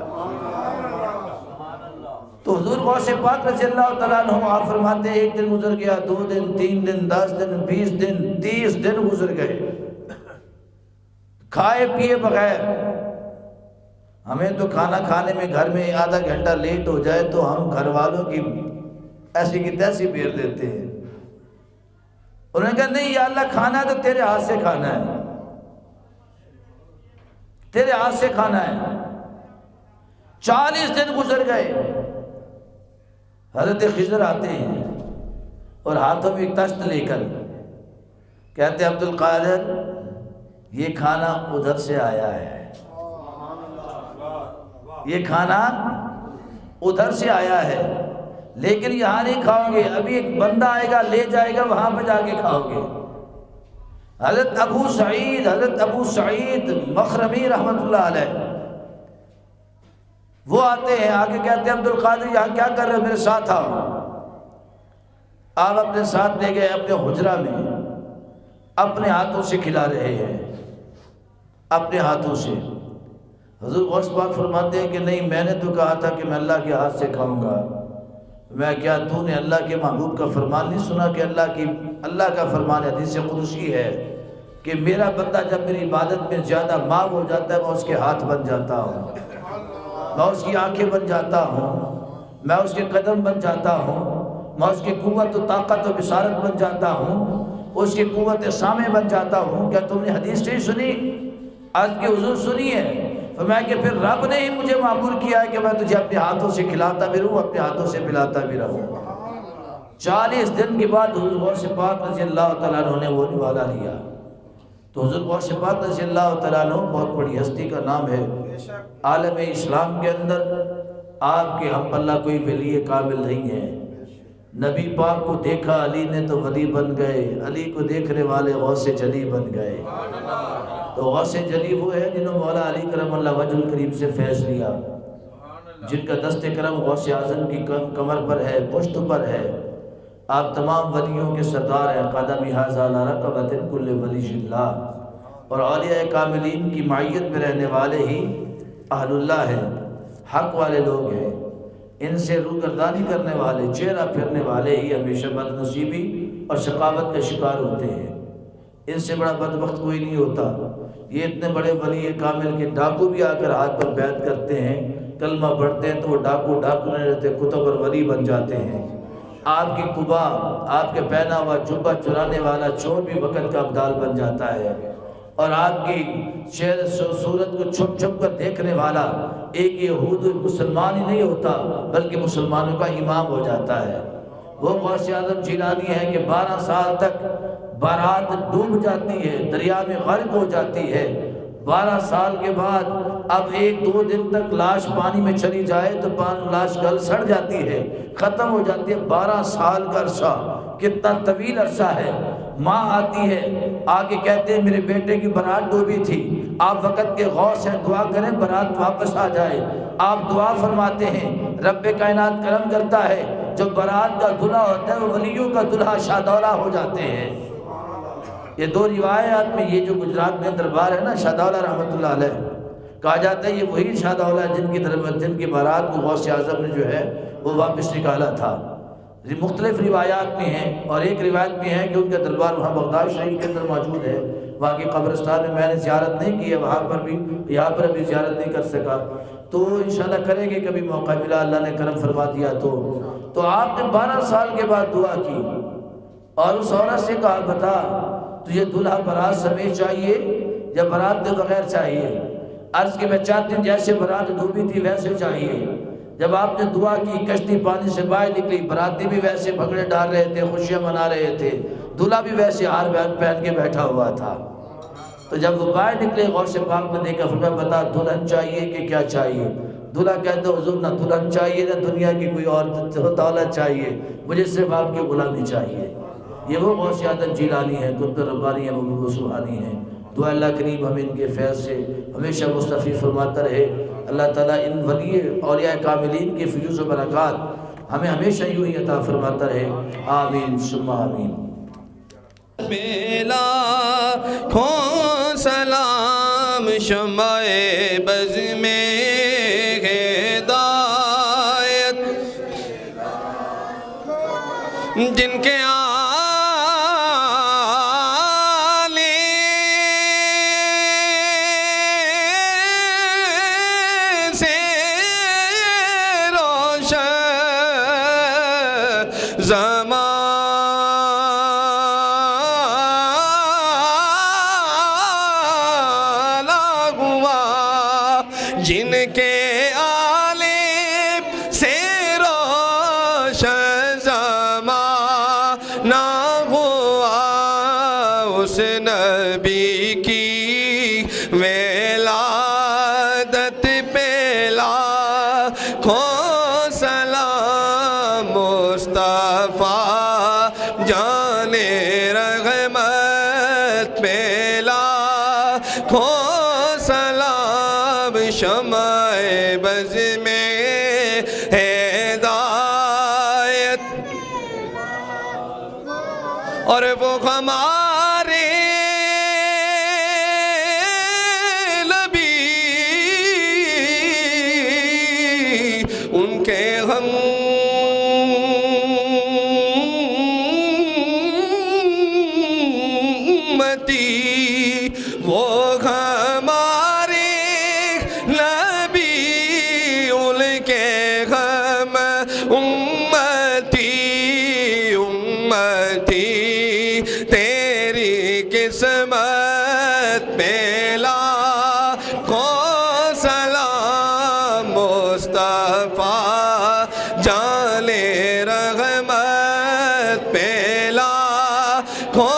تو حضور غوث پاک رضی اللہ تعالیٰ عنہ آپ فرماتے ہیں 1 دن گزر گیا، 2 دن، 3 دن، 10 دن، 20 دن، 30 دن گزر گئے کھائے پیے بغیر۔ ہمیں تو کھانا کھانے میں گھر میں آدھا گھنٹہ لیٹ ہو جائے تو ہم گھر والوں کی ایسی کی تیسی پھیر دیتے ہیں۔ انہوں نے کہا نہیں یا اللہ کھانا تو تیرے ہاتھ سے کھانا ہے، تیرے ہاتھ سے کھانا ہے۔ 40 دن گزر گئے، حضرت خضر آتے ہیں اور ہاتھوں میں ایک تشت لے کر کہتے ہیں عبد القادر یہ کھانا ادھر سے آیا ہے، یہ کھانا ادھر سے آیا ہے، لیکن یہاں نہیں کھاؤ گے، ابھی ایک بندہ آئے گا لے جائے گا، وہاں پہ جا کے کھاؤ گے۔ حضرت ابو سعید مخرمی رحمۃ اللہ علیہ وہ آتے ہیں، آگے کہتے ہیں عبد القادر یہاں کیا کر رہے ہو، میرے ساتھ آؤ۔ آپ اپنے ساتھ لے گئے اپنے حجرہ میں، اپنے ہاتھوں سے کھلا رہے ہیں، اپنے ہاتھوں سے۔ حضور غوث پاک فرماتے ہیں کہ نہیں، میں نے تو کہا تھا کہ میں اللہ کے ہاتھ سے کھاؤں گا۔ میں کیا تو نے اللہ کے محبوب کا فرمان نہیں سنا کہ اللہ کا فرمان حدیث قدسی ہے کہ میرا بندہ جب میری عبادت میں زیادہ ماو ہو جاتا ہے، میں اس کے ہاتھ بن جاتا ہوں، میں اس کی آنکھیں بن جاتا ہوں، میں اس کے قدم بن جاتا ہوں، میں اس کی قوت و طاقت و بصارت بن جاتا ہوں، اس کی قوت سامع بن جاتا ہوں۔ کیا تم نے حدیث نہیں سنی؟ آج کی حضور سنی ہے؟ فرمایا کہ پھر رب نے ہی مجھے معمور کیا ہے کہ میں تجھے اپنے ہاتھوں سے کھلاتا بھی رہوں، اپنے ہاتھوں سے پلاتا بھی رہوں۔ 40 دن کے بعد حضور غوث پاک رضی اللہ تعالیٰ عنہ نے وہ نوالا لیا۔ تو حضور غوث پاک رضی اللہ تعالیٰ عنہ بہت بڑی ہستی کا نام ہے عالم اسلام کے اندر۔ آپ کے ہم پلہ کوئی ولی کامل نہیں ہے۔ نبی پاک کو دیکھا علی نے تو ولی بن گئے، علی کو دیکھنے والے غوث جلی بن گئے۔ تو غوث جلی وہ ہے جنہوں مولا علی کرم اللہ وجہ الکریم سے فیض لیا، جن کا دست کرم غوث اعظم کی کمر پر ہے، پشت پر ہے۔ آپ تمام ولیوں کے سردار ہیں، قادم ھذا لا رقبۃ کل ولی اللہ، اور اولیاء کاملین کی معیت میں رہنے والے ہی اہل اللہ ہیں، حق والے لوگ ہیں۔ ان سے روگردانی کرنے والے، چہرہ پھرنے والے ہی ہمیشہ بد نصیبی اور شقاوت کا شکار ہوتے ہیں۔ ان سے بڑا بدبخت کوئی نہیں ہوتا۔ یہ اتنے بڑے ولی کامل کے ڈاکو بھی آ کر ہاتھ پر بیعت کرتے ہیں، کلمہ پڑھتے ہیں تو وہ ڈاکو نہیں رہتے، کتب اور ولی بن جاتے ہیں۔ آپ کی قبا، آپ کے پہنا ہوا جبہ چرانے والا چور بھی وقت کا ابدال بن جاتا ہے، اور آپ کی شعر صورت کو چھپ چھپ کر دیکھنے والا ایک یہود مسلمان ہی نہیں ہوتا بلکہ مسلمانوں کا امام ہو جاتا ہے۔ وہ غوث اعظم جیلانی ہے کہ 12 سال تک بارات ڈوب جاتی ہے، دریا میں غرق ہو جاتی ہے۔ 12 سال کے بعد اب 1-2 دن تک لاش پانی میں چلی جائے تو لاش گل سڑ جاتی ہے، ختم ہو جاتی ہے۔ 12 سال کا عرصہ کتنا طویل عرصہ ہے۔ ماں آتی ہے، آگے کہتے ہیں میرے بیٹے کی برات ڈوبی تھی، آپ وقت کے غوث ہیں، دعا کریں برات واپس آ جائے۔ آپ دعا فرماتے ہیں، رب کائنات کرم کرتا ہے، جو برات کا دلہا ہوتا ہے وہ ولیوں کا دلہا شادولہ ہو جاتے ہیں۔ یہ 2 روایات میں یہ جو گجرات میں دربار ہے نا شادولہ رحمۃ اللہ علیہ، کہا جاتا ہے یہ وہی شادولہ جن کی بارات کو غوث اعظم نے جو ہے وہ واپس نکالا تھا۔ مختلف روایات میں ہیں، اور ایک روایت میں ہے کہ ان کا دربار وہاں بغداد شریف کے اندر موجود ہے۔ وہاں کے قبرستان میں نے زیارت نہیں کی ہے، وہاں پر بھی یہاں پر ابھی زیارت نہیں کر سکا، تو انشاءاللہ کریں گے کبھی موقع ملا، اللہ نے کرم فرما دیا تو آپ نے 12 سال کے بعد دعا کی اور اس عورت سے کہا بتا تجھے دلہا برات سمیت چاہیے یا برات کے بغیر چاہیے؟ عرض کہ میں چاہتی ہوں جیسے برات ڈوبی تھی ویسے چاہیے۔ جب آپ نے دعا کی کشتی پانی سے باہر نکلی، براتی بھی ویسے بھگڑے ڈال رہے تھے، خوشیاں منا رہے تھے، دلہا بھی ویسے ہار پہن کے بیٹھا ہوا تھا۔ تو جب وہ باہر نکلے غوث پاک نے دیکھا، فرمایا بتا دلہن چاہیے کہ کیا چاہیے؟ دلہا کہتے حضور نہ دلہن چاہیے نہ دنیا کی کوئی اور دولت چاہیے، مجھے صرف آپ کی غلامی چاہیے۔ یہ وہ غوث اعظم جیلانی ہے، قطب ربانی ہے، محبوب سبحانی ہے۔ دعا اللہ کریم ہمیں ان کے فیض سے ہمیشہ مستفید فرماتا رہے۔ اللہ تعالیٰ ان ولی اولیاء کاملین کے فیوز و برکات ہمیں ہمیشہ یوں ہی عطا فرماتا رہے، آمین ثم آمین۔ بیلا کھوں سلام شمع بز میں ہدایت، جن کے جن کے عالم سے روشن زمانہ ہوا، اس نبی کی ولادت پہ لاکھوں سلام جانے رحمت پہ لاکھوں سلام شمع بز میں ہدایت اور وہ ہمارے نبی ان کے ہم وہ ہمارے نبی ان کے غم امتی امتی تیری قسمت پہ لاکھوں سلام مصطفیٰ جانے رحمت پہ لاکھوں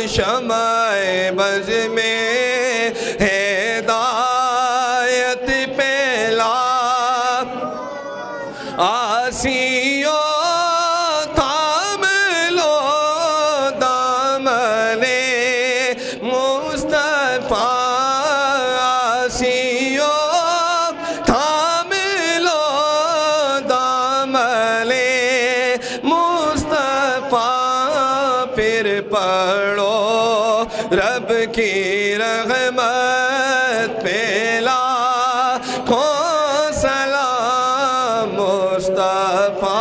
شمع بز میں ہدایت پہلا آسیوں تھام لو دامن مصطفیٰ آسیوں تھام لو دامن مصطفیٰ پھر پڑھو رب کی رحمت پہ لاکھوں سلام مصطفیٰ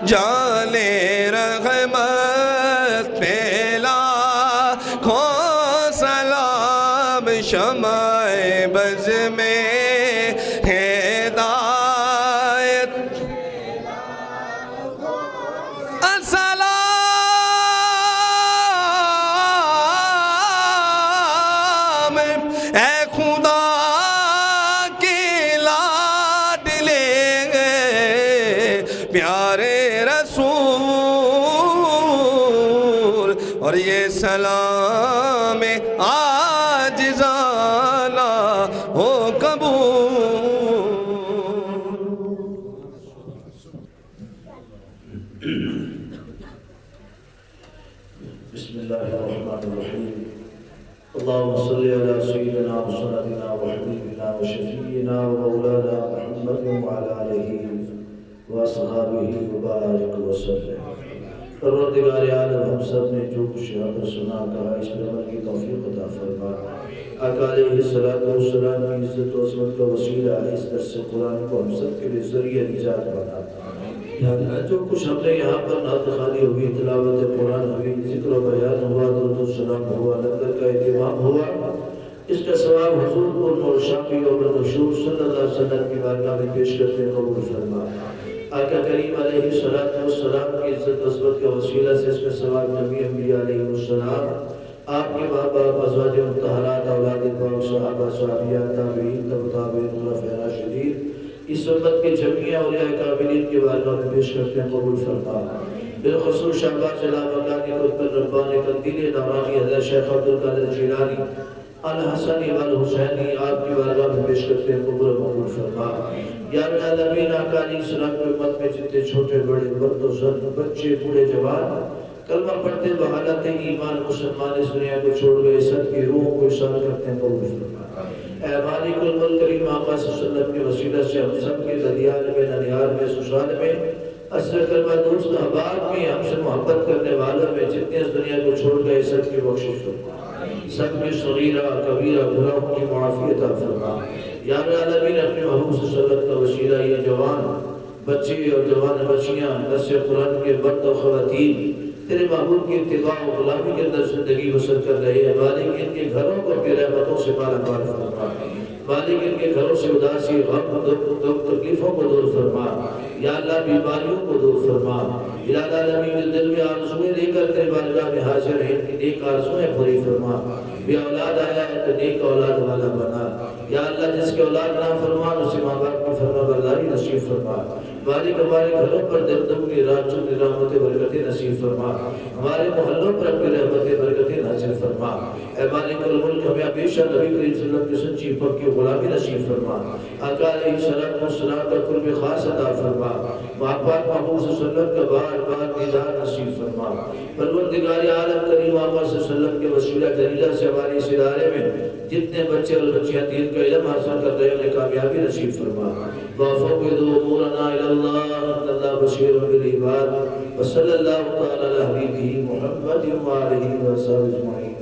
جانے رحمت پہ لاکھوں سلام شمع بز میں ہدایت اے خدا کے لاڈلے پیارے رسول اور یہ سلام عاجزانہ ہو قبول بسم اللہ الرحمن الرحیم اللهم صل على سيدنا وسندنا وحبيبنا وشفيعنا ومولانا محمد وعلى آله وأصحابه وبارك وسلم پروردگار عالم ہم سب نے جو کچھ یہاں پر سنا کہا اس پر عمل کی توفیق عطا فرما آقا علیہ الصلوۃ والسلام کی عزت و عظمت کا وسیلہ اس درس قرآن کو ہم سب کے لیے ذریعہ نجات بنا یا اللہ جو کچھ ہم نے یہاں پر نعت خوانی ہوئی تلاوت قرآن ہوئی ذکر و بیان ہوا درود و سلام ہوا لنگر کا اہتمام ہوا اس کا ثواب حضور کو اور شافی اور مشہور صلی اللہ علیہ وسلم کی بارگاہ میں پیش کرتے ہیں قبول فرما آقا کریم علیہ السلام کی عزت و عظمت کا وسیلہ سے اس کا ثواب نبی انبیاء علیہ السلام آپ کے ماں باپ ازواج مطہرات اولاد پاک صحابہ صحابیات تابعین تابعین خلفاء راشدین اس امت کے جمعیہ اولیاء کاملین کے بارگاہ میں پیش کرتے ہیں قبول فرما بالخصوص شہباز جلال مکانی قطب الربانی قندیل نورانی حضرت شیخ عبدالقادر جیلانی الحسنی والحسینی آپ کی بارگاہ میں پیش کرتے ہیں قبول فرما یا رب العالمین آقا علیہ السلام کی امت میں جتنے چھوٹے بڑے مرد و زن بچے بوڑھے جوان کلمہ پڑھتے بحالت ایمان مسلمان اس دنیا کو چھوڑ گئے سب کی روح کو ارسال کرتے ہیں قبول فرما اے مالک الملک کریم آقا صلی اللہ علیہ وسلم کے وسیلہ سے ہم سب کے ددیال میں ننیال میں سسرال میں اثر کلمہ دوست احباب میں ہم سے محبت کرنے والوں میں جتنے اس دنیا کو چھوڑ گئے سب کی بخشش فرما سب کی صغیرہ کبیرہ گناہوں کی معافی عطا فرما یا رب العالمین اپنے محبوب صلی اللہ علیہ وسلم کا وسیلہ یہ جوان بچے اور جوان بچیاں درس قرآن کے مرد و خواتین تیرے محبوب کی اتباع و غلامی کے اندر زندگی بسر کر رہے ہیں مالک ان کے گھروں کو اپنی رحمتوں سے مالا مال فرما مالک ان کے گھروں سے اداسی غم تکلیفوں کو دور فرما یا اللہ بیماریوں کو دور فرما الہ العالمین دل میں آرزویں لے کر تیرے بارگاہ میں حاضر ہیں ان کی نیک آرزویں پوری فرما بے اولاد آیا ہے تو نیک اولاد والا بنا یا اللہ جس کے اولاد نہ فرمان اسے ماں باپ کی فرما برداری نصیب فرما مالک ہمارے گھروں پر دم دم کی رات چند رحمت برکتیں نصیب فرما، ہمارے محلوں پر اپنی رحمت برکتیں نازل فرما، اے مالک الملک ہمیں ہمیشہ نبی کریم صلی اللہ علیہ وسلم کی سچی پکی غلامی نصیب فرما، آقا علیہ الصلوۃ والسلام کا قرب خاص عطا فرما، محبت محبوب صلی اللہ علیہ وسلم کا بار بار دیدار نصیب فرما، پروردگار عالم کریم محمد صلی اللہ علیہ وسلم کے وسیلہ جلیلہ سے ہمارے اس ادارے میں جتنے بچے اور بچیاں دین کا علم حاصل کر رہے ہیں انہیں کامیابی نصیب فرما، وَفَوِّضُوا أُمُورَنَا إِلَى اللَّهِ إِنَّ اللَّهَ بَصِيرٌ بِالْعِبَادِ وَصَلَّى اللَّهُ تَعَالَى عَلَى حَبِيبِهِ مُحَمَّدٍ وَآلِهِ وَصَحْبِهِ أَجْمَعِينَ.